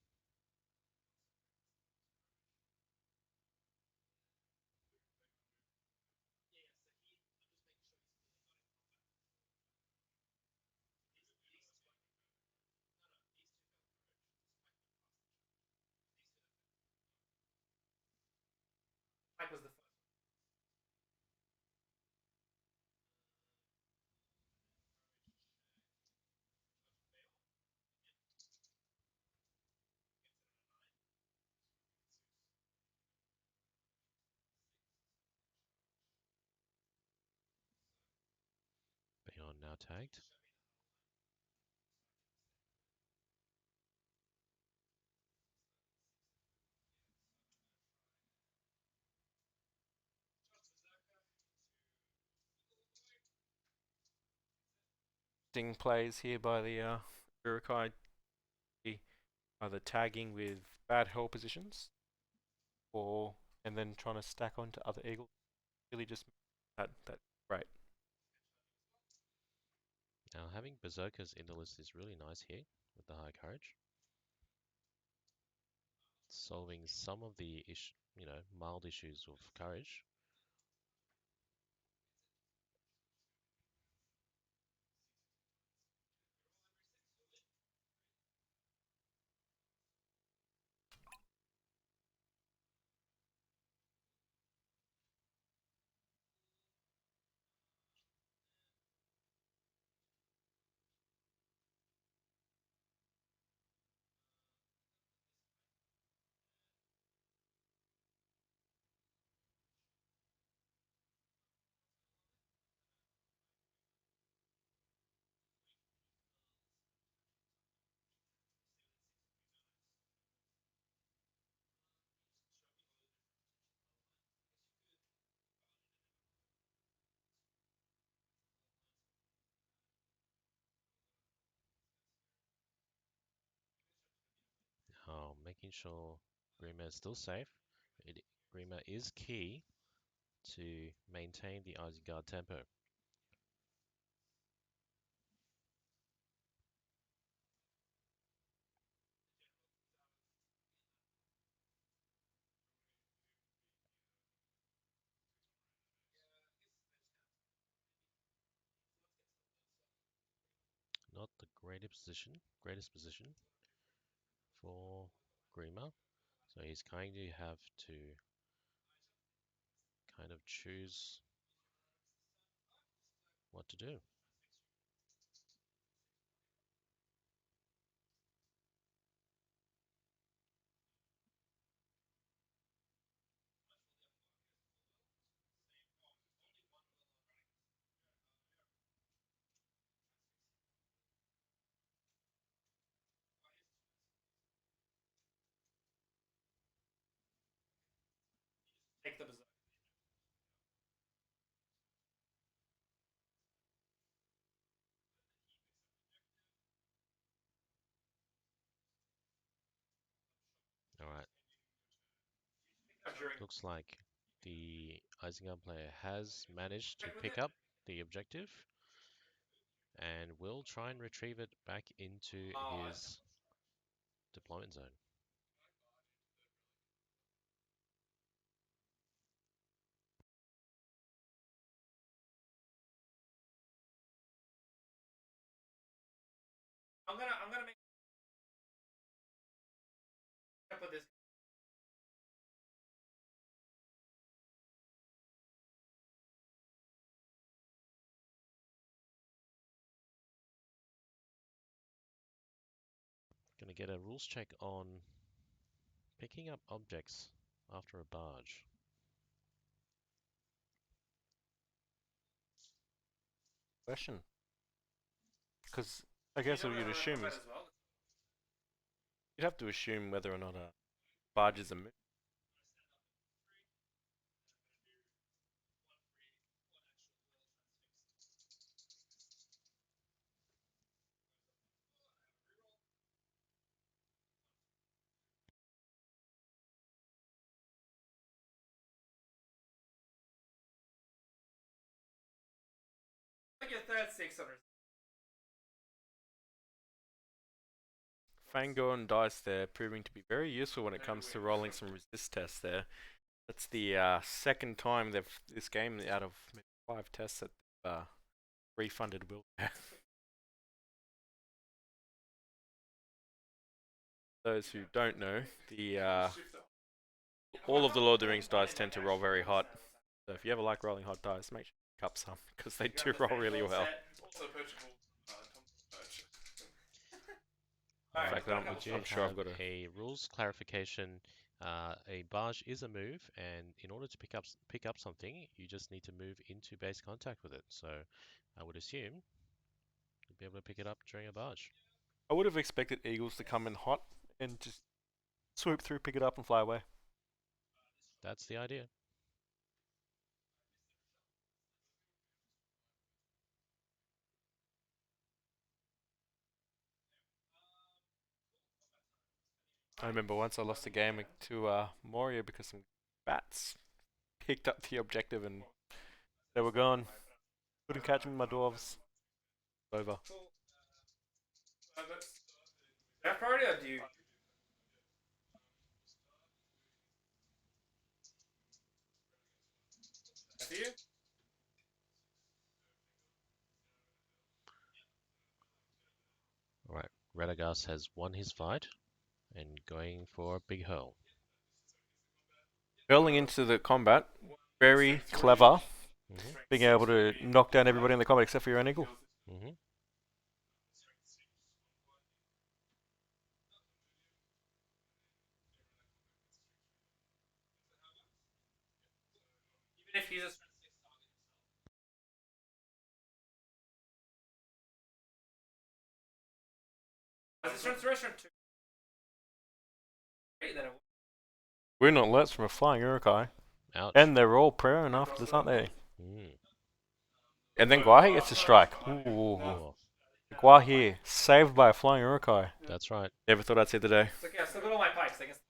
Beyond now tagged. Plays here by the Urukai, either tagging with bad hull positions, and then trying to stack onto other Eagles. Really just that great. Now having Berserkers in the list is really nice here with the high courage. Solving some of the mild issues of courage. Making sure Grima is still safe. Grima is key to maintain the Isengard tempo. greatest position for Grima. So he's going to have to kind of choose what to do. Take the berserk. All right. During Looks like the Isenguard player has managed to pick up the objective and will try and retrieve it back into his deployment zone. I'm gonna make put this. Gonna get a rules check on picking up objects after a barge. Question. Because I guess what you'd assume is you'd have to assume whether or not a barge is a move. Like your third 600. Fango and dice there proving to be very useful when it comes to rolling some resist tests there. That's the second time this game out of maybe 5 tests that refunded will. Those who don't know, the all of the Lord of the Rings dice tend to roll very hot. So if you ever like rolling hot dice, make sure you pick up some because they do roll really well. In fact, I'm sure I've got a rules clarification. A barge is a move, and in order to pick up something, you just need to move into base contact with it. So I would assume you'd be able to pick it up during a barge. I would have expected eagles to come in hot and just swoop through, pick it up, and fly away. That's the idea. I remember once I lost a game to Moria because some bats picked up the objective and they were gone. Couldn't catch them, my dwarves. Over. That priority or do you? See you? All right, Radagast has won his fight and going for a big hurl. Hurling into the combat, very clever. Being able to knock down everybody in the combat except for your own eagle. Even if he's a Is this restaurant too? Then it We're not less from a flying urukai. Ouch. And they're all prone after this, aren't they? Mm. And then Guahi gets a strike. Ooh. Oh, Guahi, saved by a flying urukai. that's right. Never thought I'd see the day. It's okay, I still got all my pikes. I guess.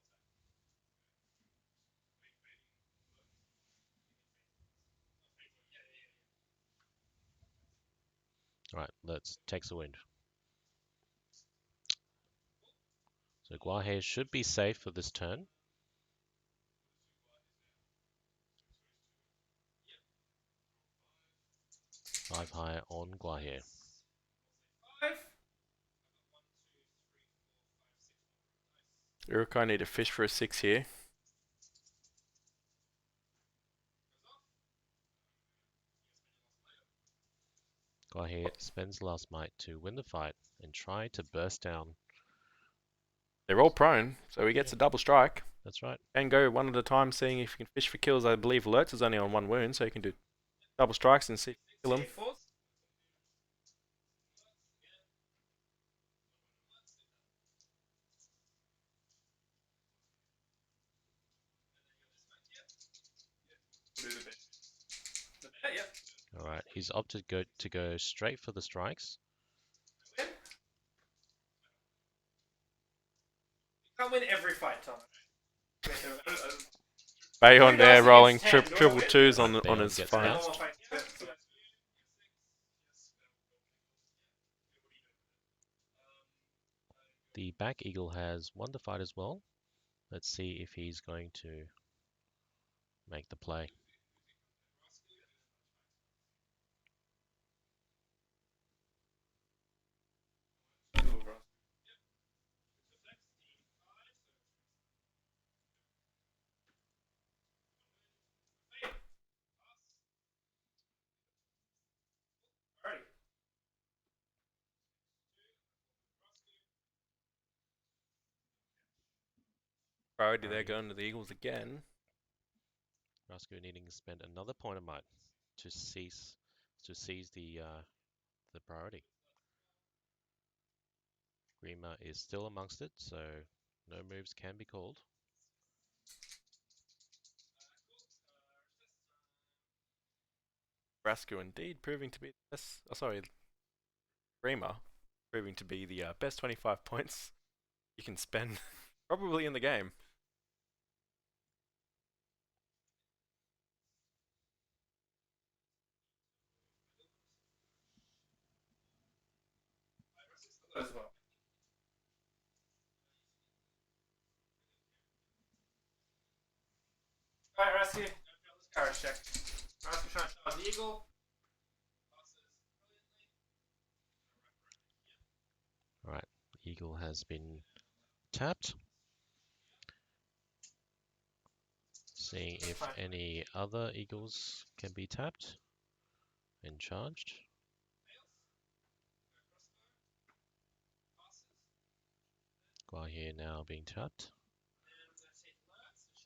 All right, let's take the wind. So Guahe should be safe for this turn. 5 high on Guahe. 5. Urukai need to fish for a 6 here. Guy here spends last might to win the fight and try to burst down. They're all prone, so he gets a double strike. That's right. And go one at a time, seeing if he can fish for kills. I believe Lurtz is only on 1 wound, so he can do double strikes and see if he can kill him. Alright, he's opted to go straight for the strikes. Can't win every fight, Tom. Bayon there against rolling 10, do I triple win? twos on Bayon his gets fight. bounced. The back eagle has won the fight as well. Let's see if he's going to make the play. Priority there going to the Eagles again. Rasco needing to spend another point of might to seize the priority. Grima is still amongst it, so no moves can be called. Brasco indeed proving to be the best. Oh, sorry, Grima proving to be the best 25 points you can spend probably in the game. As well. Alright, Rescue. Courage check. Rescue trying to charge the eagle. Alright, eagle has been tapped. Seeing if any other eagles can be tapped and charged. Guy here now being tapped.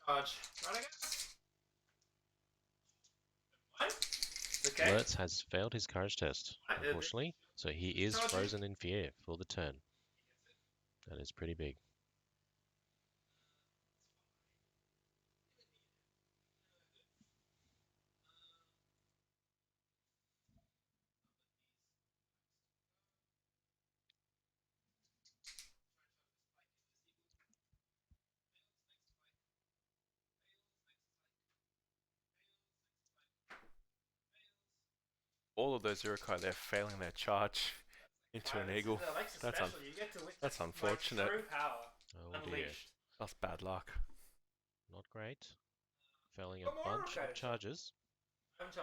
Charge. Right, I guess. Okay. Lurtz has failed his courage test, unfortunately, so he is frozen in fear for the turn. That is pretty big. All of those Urukai there failing their charge into an eagle. That's unfortunate. Oh dear, That's bad luck. not great. Failing a bunch of charges. Guys.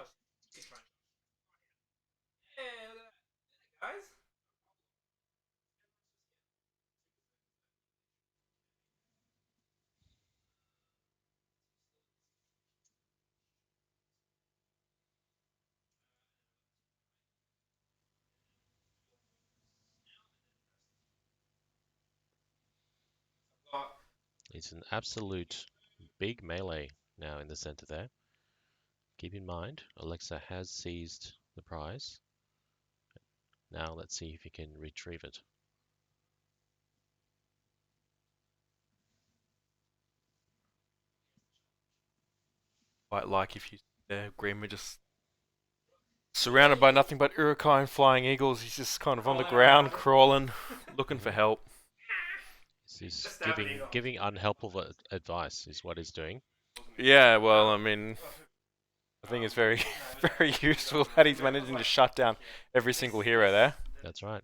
It's an absolute big melee now in the center there. Keep in mind, Alexa has seized the prize. Now let's see if he can retrieve it. Quite like if you there, Grima just surrounded by nothing but Urukai and flying eagles. He's just kind of on the ground, crawling, looking for help. He's giving unhelpful advice is what he's doing. Yeah, well, I mean, I think it's very, very useful that he's managing to shut down every single hero there. That's right.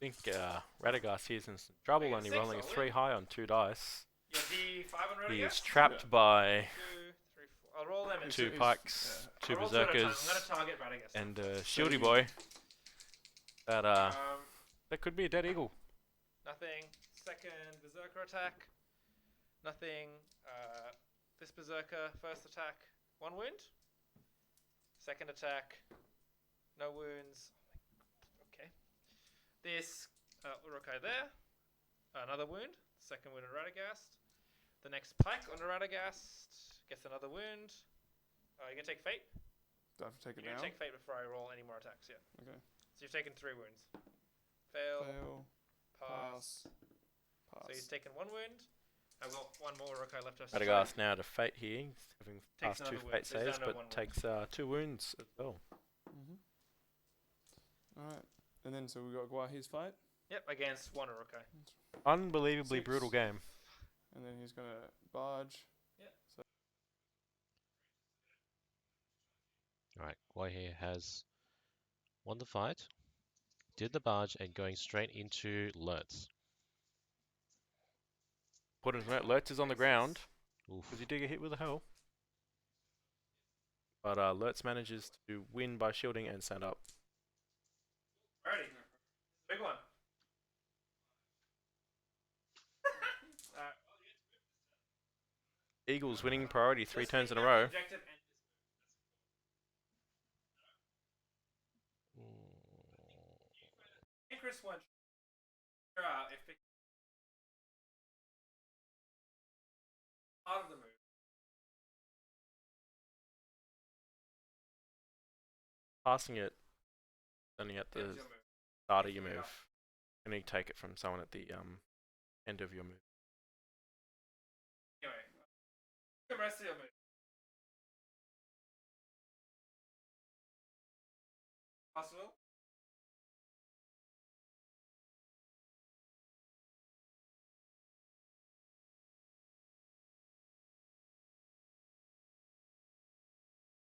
think Radagast here's in some trouble, Make it only 6, rolling a I'll 3 win. high on 2 dice. Yeah, D5 on He is Radagast. trapped by 2, 3, 4. I'll roll them in. 2 he's- pikes, yeah. 2 I'll roll 2 at a time. berserkers, I'm gonna target Radagast. and So Shieldy you- boy. That Um, that could be a dead eagle. nothing. Second berserker attack. Nothing. This berserker first attack, 1 wound. Second attack, no wounds. Okay. This Urukai there, another wound. Second wound on Radagast. The next pike on Radagast gets another wound. You can take fate. Do I have to take it You can now? take fate before I roll any more attacks. Yeah. Okay. So you've taken 3 wounds. Fail. Fail. Pass. Pass. So he's taken 1 wound. I've got 1 more Urukai left. Radagast now to fate here, he's having Takes passed 2 another wound, fate so he's saves, down to 1 but wound. takes 2 wounds as well. Alright. And then so we got Gwahi's fight. Yep, against 1 Urukai. Unbelievably 6. brutal game. And then he's gonna barge. Alright, Guai has won the fight, did the barge, and going straight into Lurtz. Important to note, Lurtz is on the ground, Oof. because he did get hit with a hell. But Lurtz manages to win by shielding and stand up. Alrighty. Big one. Eagles winning priority 3 turns in a row. Chris went if they out of the move. Passing it, only at the Ends your move. start of your Pick it move. up. And you take it from someone at the end of your move. Anyway, the rest of your move. Possible.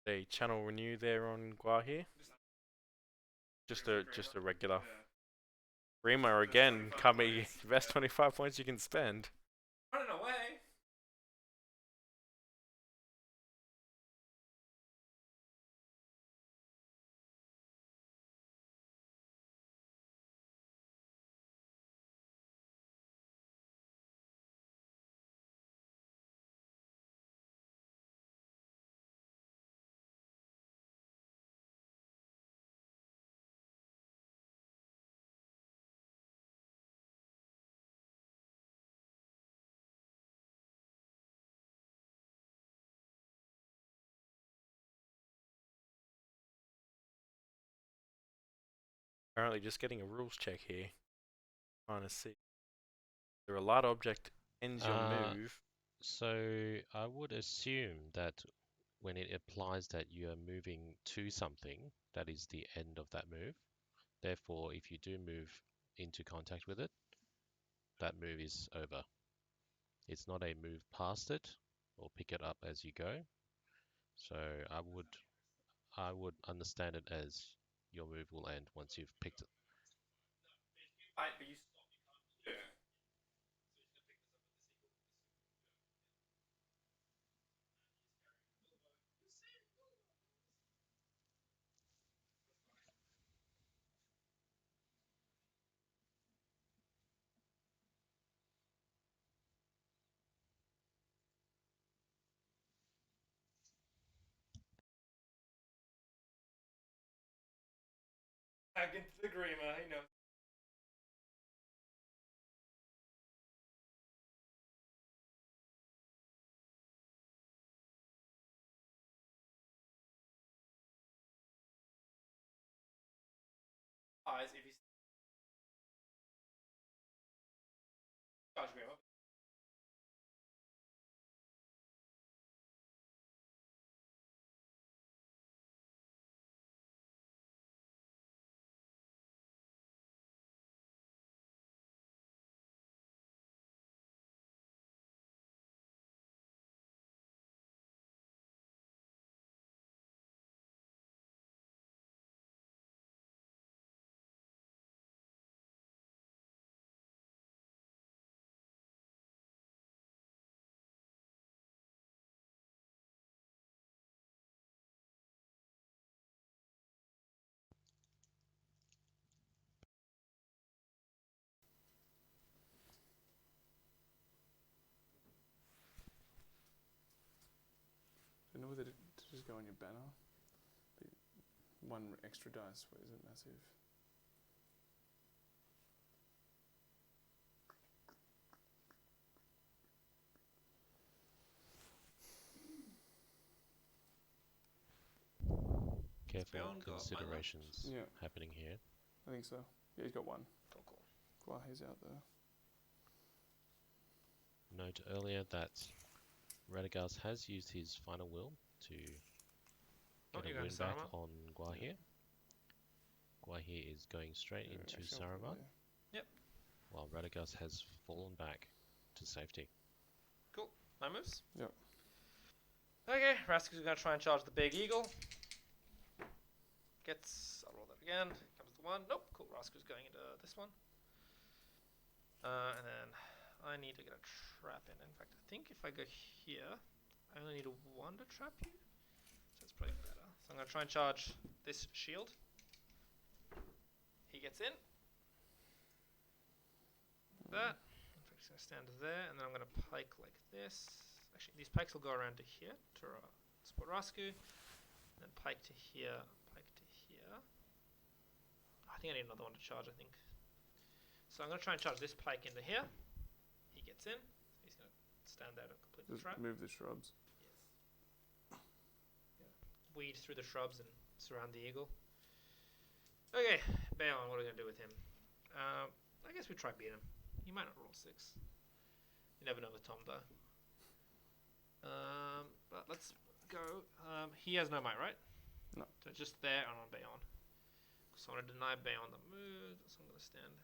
A channel renew there on Gua here. Just a regular. Remo again, coming best 25 points you can spend. Running away. Apparently just getting a rules check here. Trying to see. The relat object ends your move. So I would assume that when it applies that you are moving to something, that is the end of that move. Therefore, if you do move into contact with it, that move is over. It's not a move past it or pick it up as you go. So I would understand it as your move will end once you've picked it. Fight, but you stop. You can't do it. Back into the Grima, he knows. Eyes if he's charge Grima. just go on your banner. But one extra dice isn't massive. Beyond Careful got my left. considerations Yeah. happening here. I think so. Yeah, he's got one. Cool. Guahi's out there. Note earlier that Radagast has used his final will to Oh, get you're a going win to back Saruman? on Guahir. Guahir is going straight Yeah, into actually, I'll Saruman, put it while Radagast has fallen back to safety. Cool. My moves? Yep. Okay, Rascal's gonna try and charge the big eagle. I'll roll that again. Comes the one. Nope. Cool. Rascal's going into this one. And then I need to get a trap in. In fact, I think if I go here, I only need a one to trap you. So it's probably better. So I'm gonna try and charge this shield. He gets in. That. In fact, he's gonna stand there, and then I'm gonna pike like this. Actually, these pikes will go around to here to support Rasku. Then pike to here, pike to here. I think I need another one to charge, I think. So I'm going to try and charge this pike into here. He gets in. He's going to stand there to complete the Just trap. move the shrubs. Yes. Weed through the shrubs and surround the eagle. Okay, Bayon, what are we going to do with him? I guess we try beat him. He might not roll 6. You never know with Tom, though. But let's go. He has no might, right? No. So just there and on Bayon. So I want to deny Bayon the move. So I'm going to stand.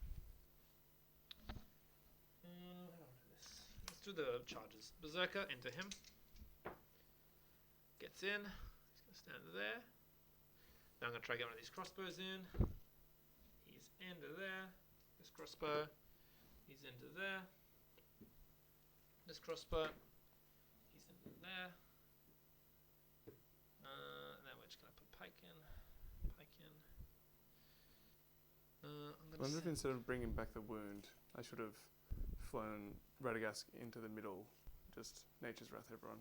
How do I do this? Let's do the charges. Berserker into him. Gets in. He's going to stand there. Now I'm going to try to get one of these crossbows in. He's into there. This crossbow. He's into there. This crossbow. He's into there. And then we're just going to put pike in. Pike in. I'm I going wonder if to instead of bringing back the wound, I should have flown Radagast into the middle. Just Nature's Wrath everyone.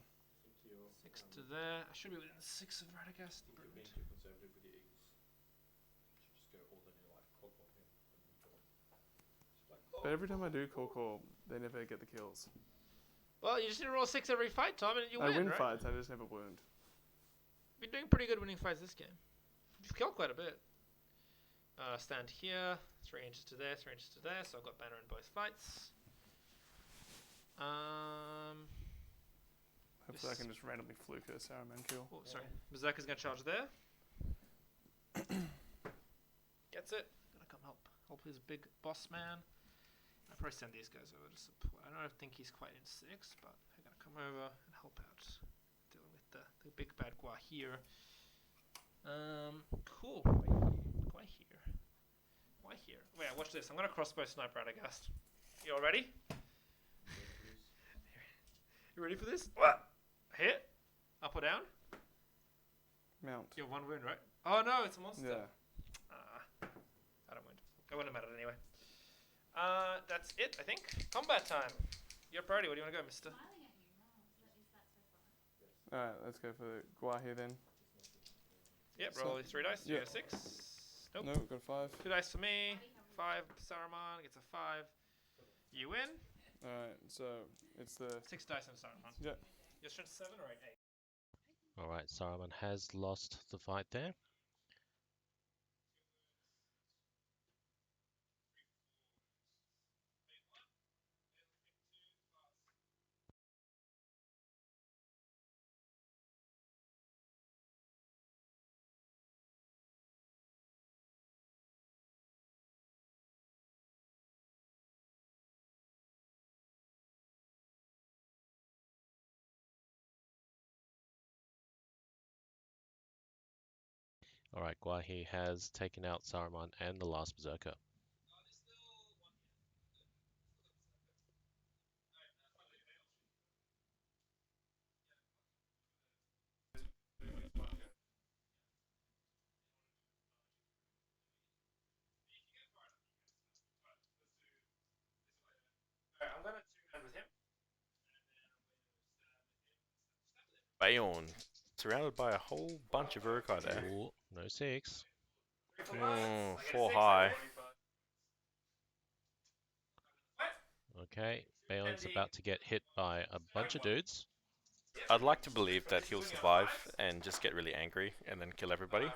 6 to there. I should be within 6 of Radagast. Brilliant. too conservative with your eagles. You should just go all in like clock on him and move on. But every time I do call, they never get the kills. Well, you just need to roll 6 every fight, Tom, and you I win right? fights, I just never wound. Been doing pretty good winning fights this game. You've killed quite a bit. Stand here, 3 inches to there, 3 inches to there, so I've got banner in both fights. Hopefully I can just randomly fluke a Saruman kill. Oh, sorry. Berserker's gonna charge there. Gets it. Gonna come help his big boss man. I'll probably send these guys over to support. I don't think he's quite in 6, but they're gonna come over and help out dealing with the big bad Guahir. Cool. Guahir. Wait, watch this. I'm gonna crossbow snipe Radagast. You all ready? You ready for this? What? Hit? Up or down? Mount. You have 1 wound, right? Oh no, it's a monster. Yeah. I don't wound. It wouldn't have mattered anyway. That's it, I think. Combat time. Your priority. Where do you want to go, mister? Alright, let's go for Guahi then. Yep, So- roll 3 dice. You yeah. get a 6. Nope. No, got a 5. 2 dice for me. 5. Saruman gets a 5. You win. Alright, so it's the 6 dice on Saruman. Yeah. Your strength 7 or 8? Alright, Saruman has lost the fight there. Alright, Guahi has taken out Saruman and the last Berserker. Alright, I'm gonna 2-hand with him. Bayon surrounded by a whole bunch of Urukai there. Ooh, no 6. Oh, 4 high. Okay, Balin's about to get hit by a bunch of dudes. I'd like to believe that he'll survive and just get really angry and then kill everybody. I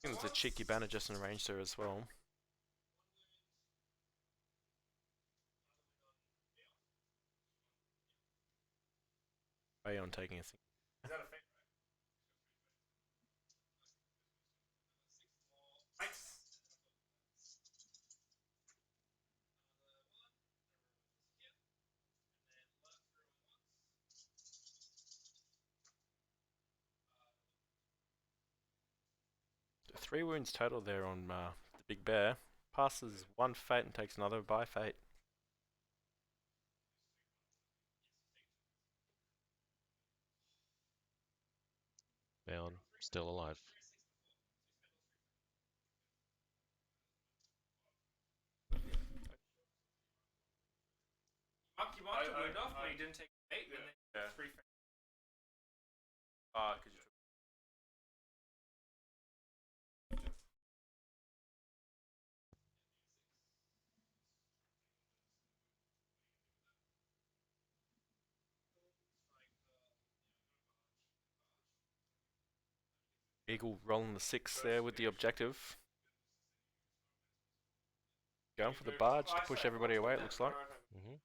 think there's a cheeky banner just in range there as well. Bayon taking a thing. Three wounds total there on the big bear. Passes one fate and takes another by fate. Balin still alive. You marked a wound off, but you didn't take 8, and then 3 fate. Because you Eagle rolling the 6 there with the objective. Going for the barge to push everybody away, it looks like. Mm-hmm.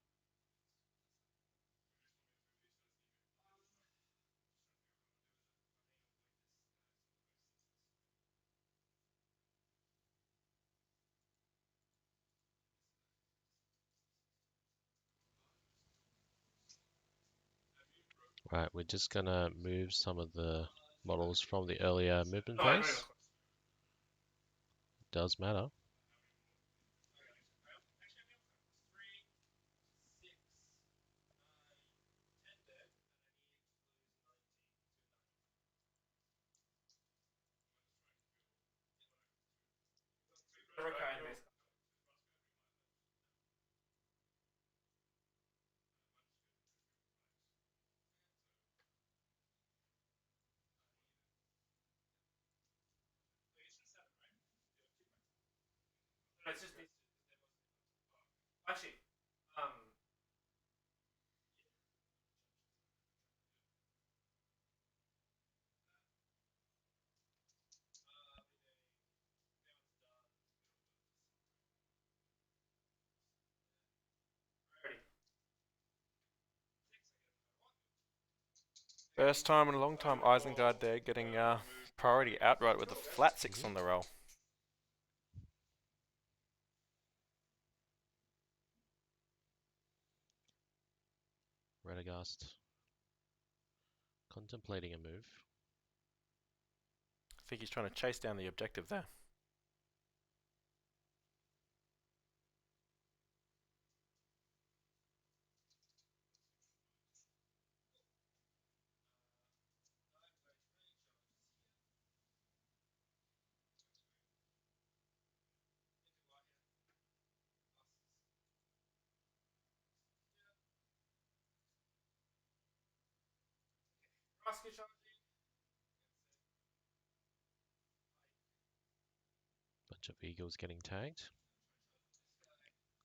Right, we're just gonna move some of the models from the earlier movement phase. Does matter. It's just actually, First time in a long time, Isenguard there getting priority outright with a flat 6 on the roll. Radagast contemplating a move. I think he's trying to chase down the objective there. Bunch of eagles getting tagged.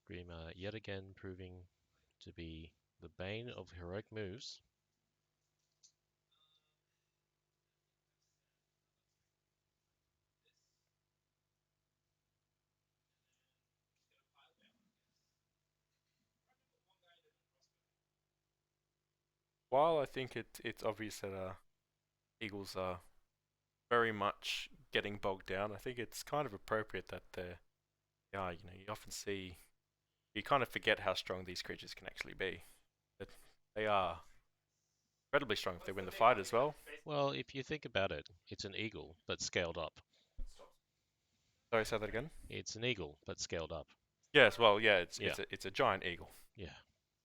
Grima yet again proving to be the bane of heroic moves. While I think it's obvious that Eagles are very much getting bogged down, I think it's kind of appropriate that you often see, you kind of forget how strong these creatures can actually be. But they are incredibly strong if they win the fight as well. Well, if you think about it, it's an eagle, but scaled up. Sorry, say that again? It's an eagle, but scaled up. Yes, well, yeah, Yeah. it's a giant eagle. Yeah.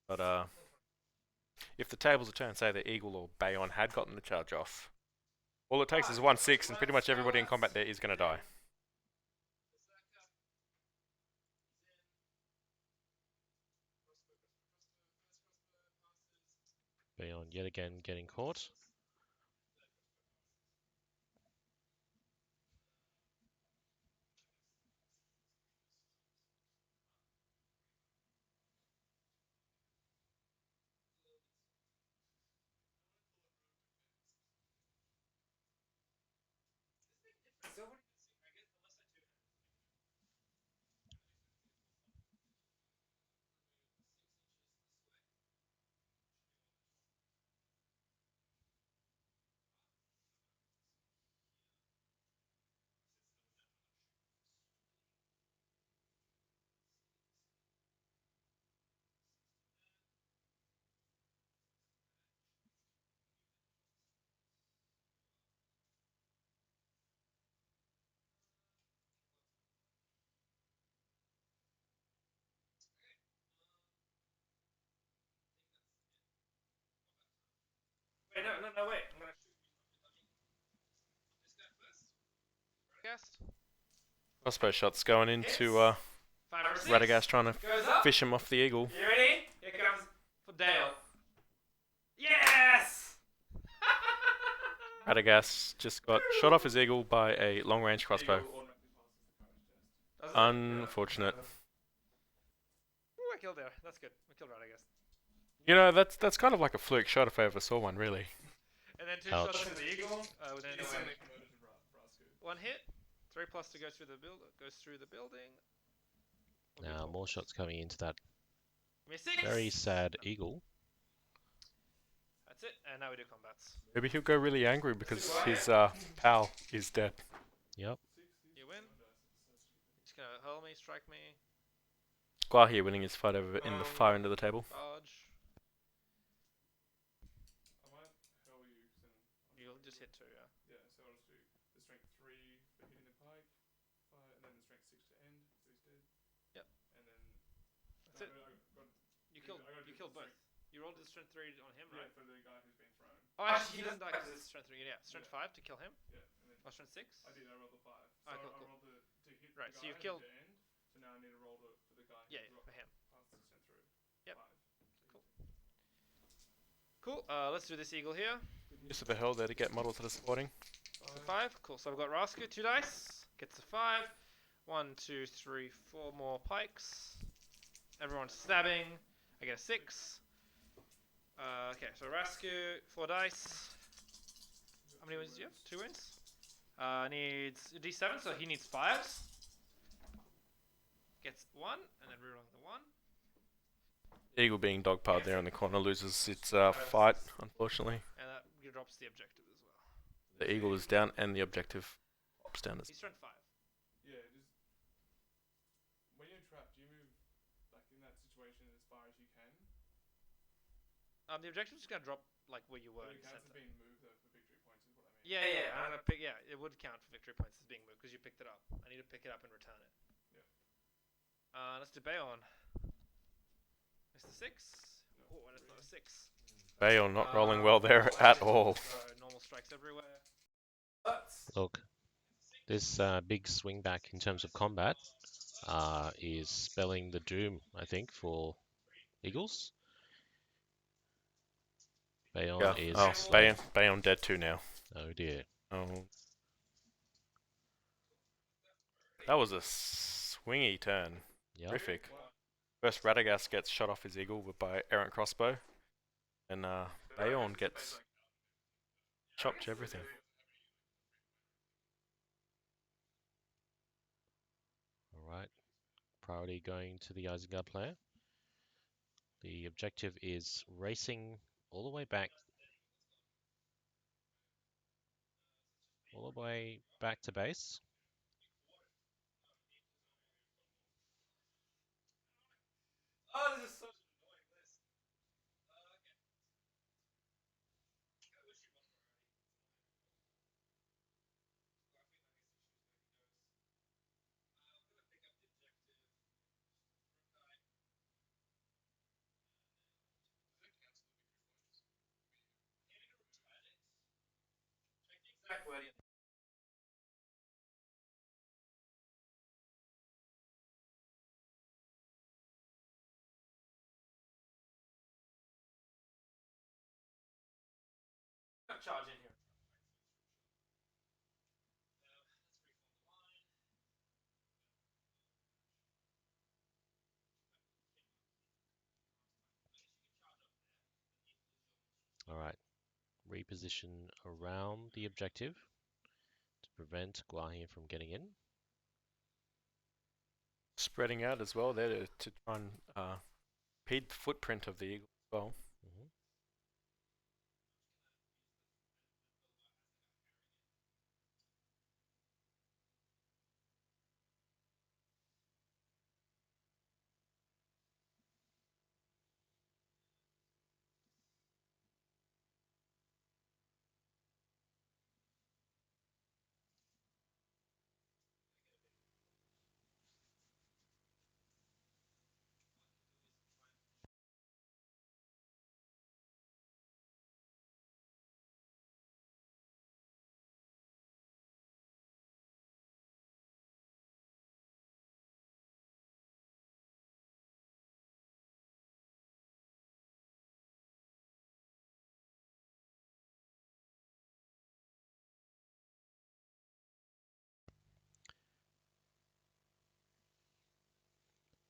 But if the tables are turned, say the eagle or Bayon had gotten the charge off, all it takes is 1/6 and pretty much everybody in combat there is going to die. Bayon yet again getting caught. Wait, no, wait. I'm gonna guest. Crossbow shots going into 5 or 6. Radagast trying to Goes up. fish him off the eagle. You ready? Here comes for Dale. Yes! Radagast just got shot off his eagle by a long-range crossbow. Does it? Unfortunate. Ooh, I killed there. That's good. We killed Radagast. You know, that's kind of like a fluke shot if I ever saw one, really. And then 2 Ouch. shots to the eagle. With then one hit. 3+ to go through the goes through the building. Now more shots coming into that Miss 6. very sad eagle. That's it. And now we do combats. Maybe he'll go really angry because his pal is dead. Yep. You win. Just gonna hurl me, strike me, Guahi winning his fight over in the far end of the table. dodge. You'll just hit 2, yeah. Yeah, so I'll just do the strength 3 for hitting the pike, and then the strength 6 to end, so he's dead. Yep. And then That's it. You killed both. You rolled the strength 3 on him, right? Yeah, for the guy who's been thrown. Oh, actually, he doesn't die because it's strength 3. Yeah, strength 5 to kill him. Yeah, and then Or strength 6. I rolled the 5. So Alright, I cool. rolled to hit Right, the so guy you've killed- to end. So now I need to roll for the guy Yeah, who for him. passed the strength through. Yep. 5. Cool. Cool. Let's do this eagle here. Use of the hell there to get models that are supporting. So 5. Cool. So I've got Rasku, 2 dice. Gets a 5. 1, 2, 3, 4 more pikes. Everyone's stabbing. I get a 6. Okay, so Rasku, 4 dice. How many wins do you have? 2 wins. Needs a D7, so he needs 5s. Gets 1, and then rerolling the 1. Eagle being dogpiled there in the corner loses its fight, unfortunately. And that drops the objective as well. The eagle is down and the objective drops down. He's strength 5. Yeah, just when you're trapped, do you move like in that situation as far as you can? The objective's just gonna drop like where you were But in it the counts as center. being moved though for victory points is what I mean. Yeah, I'm gonna pick. Yeah, it would count for victory points as being moved because you picked it up. I need to pick it up and return it. Yeah. Let's do Bayon. Mr. 6. Oh, and it's not a 6. Bale not rolling well there at all. So normal strikes everywhere. Look, this big swing back in terms of combat is spelling the doom, I think, for Eagles. Bayon Yeah. is... Oh, Bayon dead too now. Oh dear. Oh. That was a swingy turn. Yep. Terrific. First Radagast gets shot off his eagle by errant crossbow. And Bayon gets chopped to everything. Alright. Priority going to the Isenguard player. The objective is racing all the way back. All the way back to base. Oh, this is so charge in here. Alright, reposition around the objective to prevent Guahi from getting in. Spreading out as well there to try and impede the footprint of the eagle as well. Mhm.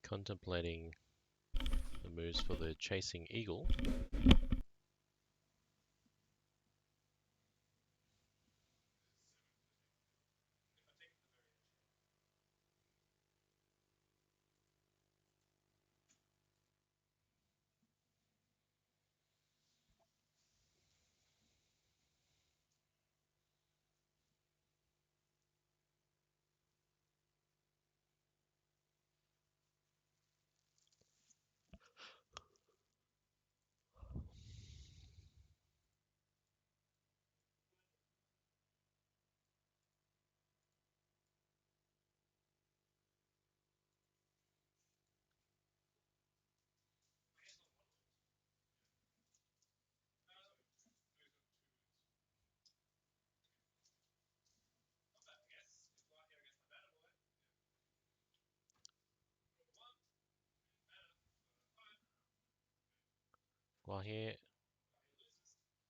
Contemplating the moves for the chasing eagle. Guahi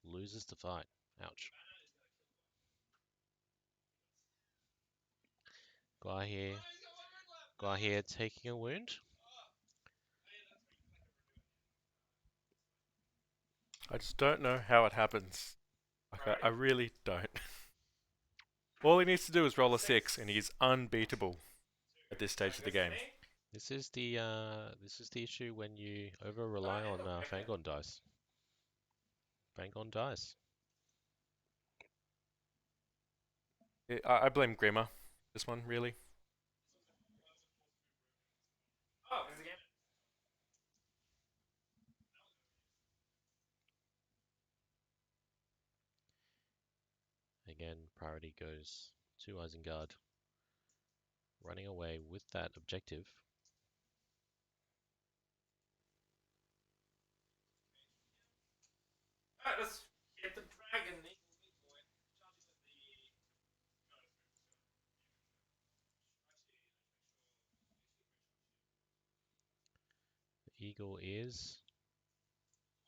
loses the fight. Ouch. Guahi taking a wound. I just don't know how it happens. Like, I really don't. All he needs to do is roll a 6 and he's unbeatable at this stage of the game. This is the issue when you over rely on Fangon dice. Fangon dice. I blame Grimmer, this one, really. Oh, because again. Again, priority goes to Isengard. Running away with that objective. Alright, let's hit the dragon. The eagle is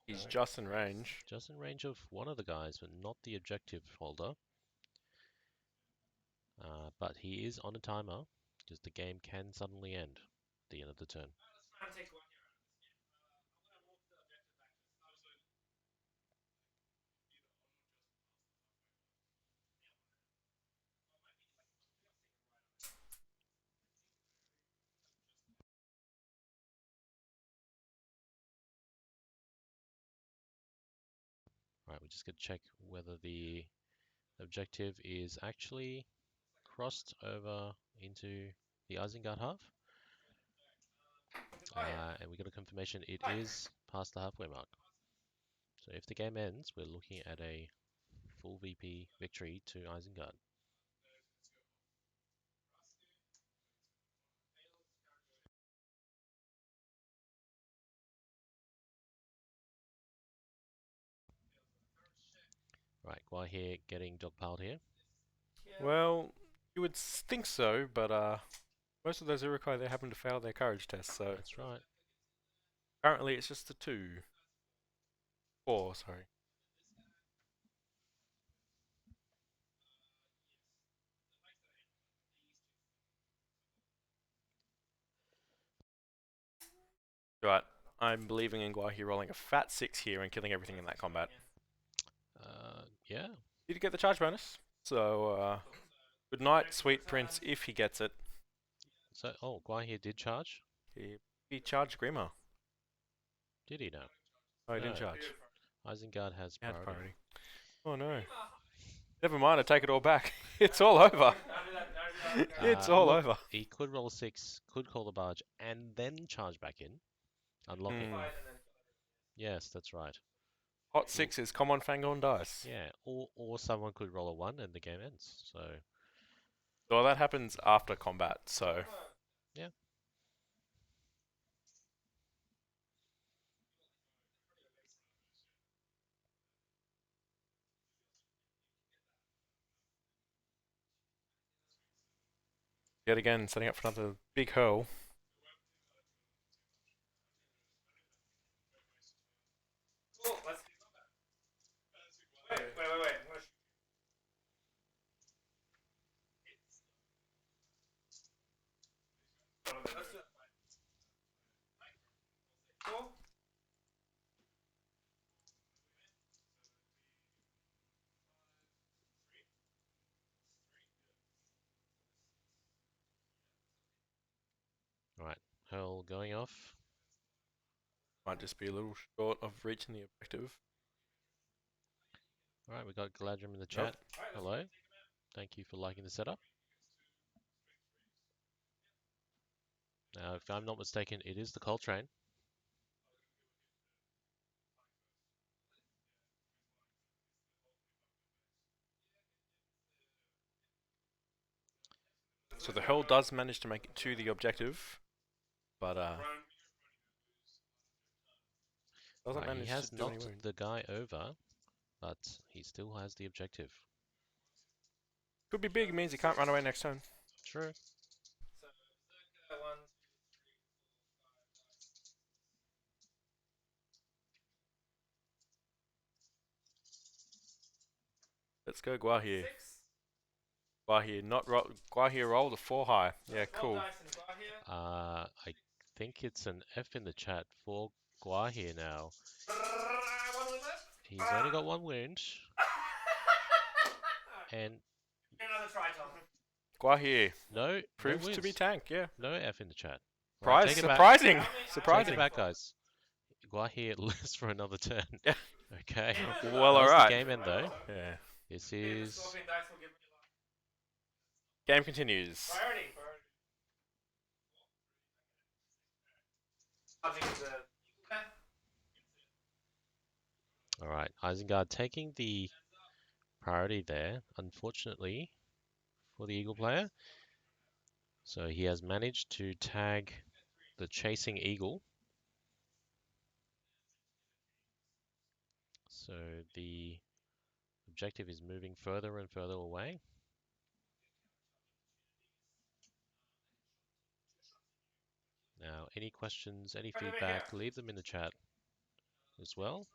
He's just in range. just in range of one of the guys, but not the objective holder. But he is on a timer, because the game can suddenly end at the end of the turn. Let's try and take one here. Right, we just got to check whether the objective is actually crossed over into the Isengard half. And we got a confirmation it is past the halfway mark. So if the game ends, we're looking at a full VP victory to Isengard. Right, Guai getting dogpiled here. Well, you would think so, but most of those Iroquois, they happen to fail their courage test, so That's right. currently it's just the 4, sorry. Right. I'm believing in Guahi rolling a fat 6 here and killing everything in that combat. Yeah. Did get the charge bonus. So, good night, sweet prince, if he gets it. So, oh, Guai here did charge. He charged Grima. Did he now? Oh, he didn't No. charge. Isengard has He had priority. priority. Oh no. Never mind, I take it all back. It's all over. It's all Look, over. He could roll 6, could call the barge, and then charge back in, unlocking. Mm. Yes, that's right. Hot 6 is come on Fangorn dice. Yeah, or someone could roll a 1 and the game ends. So Well, that happens after combat, so. yeah. Yet again, setting up for another big hurl. Right, hurl going off. Might just be a little short of reaching the objective. All right, we got Galadrim in the chat. Hello. Thank you for liking the setup. Now, if I'm not mistaken, it is the Coltrane. So the hurl does manage to make it to the objective, but doesn't Right, manage he has to do any knocked wound. the guy over, but he still has the objective. Could be big, means he can't run away next turn. True. Let's go Guahi. Guahi, not roll. Guahi rolled a 4 high. Yeah, cool. I think it's an F in the chat for Gua here now. He's only got 1 wound. And Guahi no proves to be wins. tank. Yeah. No F in the chat. Prize, take it back. surprising, Take surprising. it back, guys. Gua here lives for another turn. Yeah. Okay. Well, How's alright. the game end though? Yeah. This is Game continues. alright. Isengard taking the priority there, unfortunately, for the Eagle player. So he has managed to tag the chasing Eagle. So the objective is moving further and further away. Now, any questions, any feedback, leave them in the chat as well.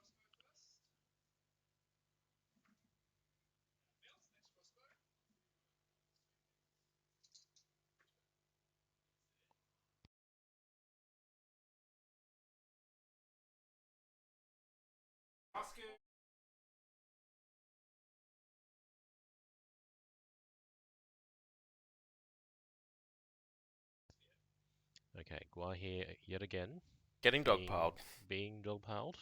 Okay, Gua here yet again. Getting dogpiled. Being dogpiled.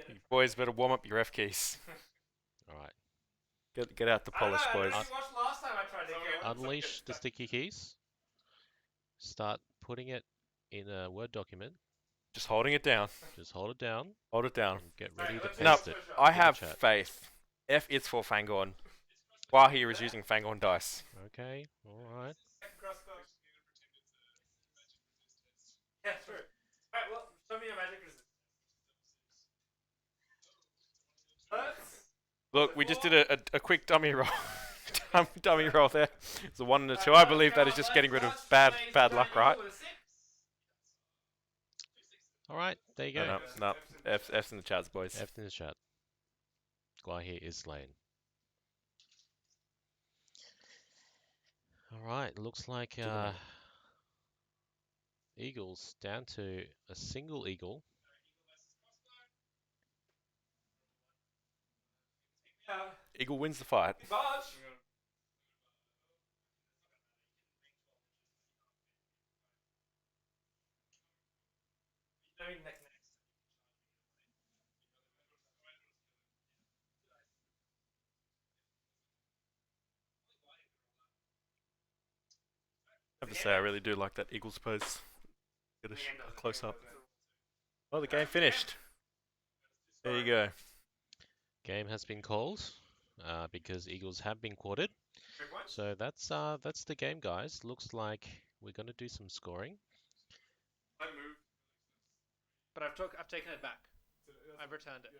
You boys better warm up your F keys. Alright. Get out the polish, boys. Unleash the sticky keys. Start putting it in a Word document. Just holding it down. Just hold it down. Hold it down. And get ready to paste No, it. I in the have chat. faith. F is for Fangorn. Guahi is using Fangorn dice. Okay, alright. Yeah, true. Alright, well, show me your magic resistance. Look, we just did a quick dummy roll. dummy roll there. It's a 1 and a 2. I believe that is just getting rid of bad luck, right? Alright, there you go. No. F's in the chats, boys. F in the chat. Gua here is slain. Alright, looks like Eagles down to a single eagle. Eagle wins the fight. I have to say, I really do like that Eagles pose. Get a close up. Well, the game finished. There you go. Game has been called because Eagles have been quartered. So that's the game, guys. Looks like we're gonna do some scoring. But I've taken it back. I've returned it.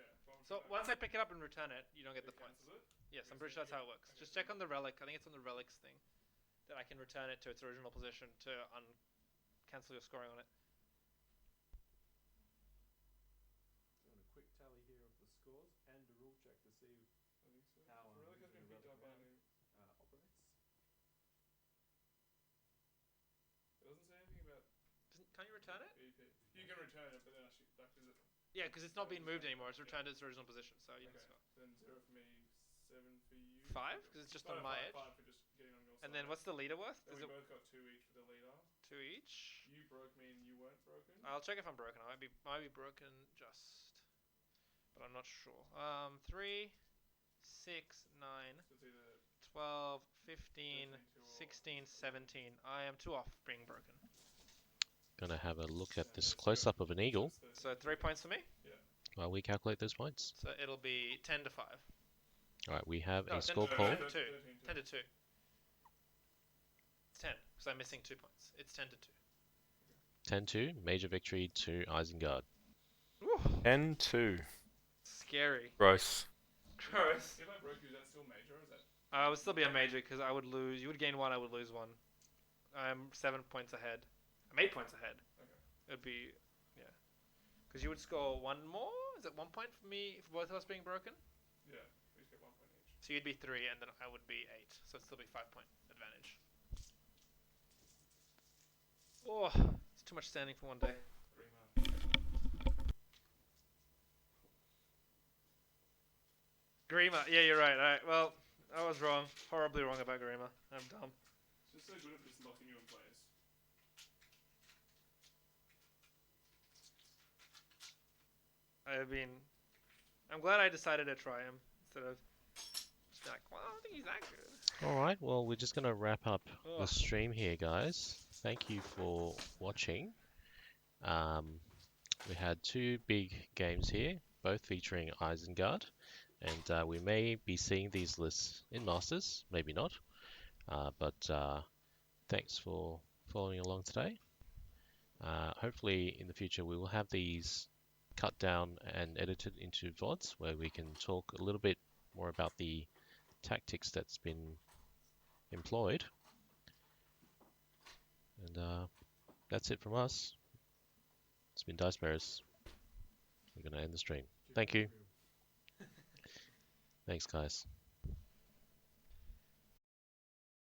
So once I pick it up and return it, you don't get the points. Yes, I'm pretty sure that's how it works. Just check on the relic. I think it's on the relics thing that I can return it to its original position to cancel your scoring on it. Doing a quick tally here of the scores and a rule check to see how Relic has been picked up by me. operates. It doesn't say anything about Can't you return it? BP. You can return it, but then actually, like, is it? Yeah, because it's not being moved anymore. It's returned to its original position, so you can Okay. score. Then 0 for me, 7 for you. 5? Because it's just on my edge. 5 for just getting on your And side. then what's the leader worth? Then Is we it both got 2 each for the leader. 2 each? You broke me and you weren't broken. I'll check if I'm broken. I might be broken just, but I'm not sure. 3, 6, 9, So it's either 12, 15, 13, 2 or 16, 17. I am 2 off being broken. Gonna have a look at this close up of an eagle So 3 points for me. while we calculate those points. So it'll be 10 to 5. All right, we have No, a 10 score to call. 10 to 2. 10 to 2. It's 10 because I'm missing 2 points. It's 10 to 2. 10-2, major victory to Isengard. Woo, 10-2. scary. Gross. Gross. If I broke you, is that still major or is that? I would still be a major because I would lose. You would gain 1. I would lose 1. I'm 7 points ahead. I'm 8 points ahead. Okay. It'd be, yeah. Because you would score 1 more? Is it 1 point for me, for both of us being broken? Yeah, we just get 1 point each. So you'd be 3 and then I would be 8. So it'd still be 5 point advantage. Oh, it's too much standing for one day. Grima, yeah, you're right. Alright, well, I was wrong. Horribly wrong about Grima. I'm dumb. It's just so good at just locking you in place. I'm glad I decided to try him instead of just be like, well, I don't think he's that good. All right, well, we're just gonna wrap up the Ugh. stream here, guys. Thank you for watching. We had 2 big games here, both featuring Isengard, and we may be seeing these lists in Masters, maybe not. But thanks for following along today. Hopefully, in the future, we will have these cut down and edited into VODs where we can talk a little bit more about the tactics that's been employed. And that's it from us. It's been Dice Bearers. We're going to end the stream. Thank you. Thanks, guys.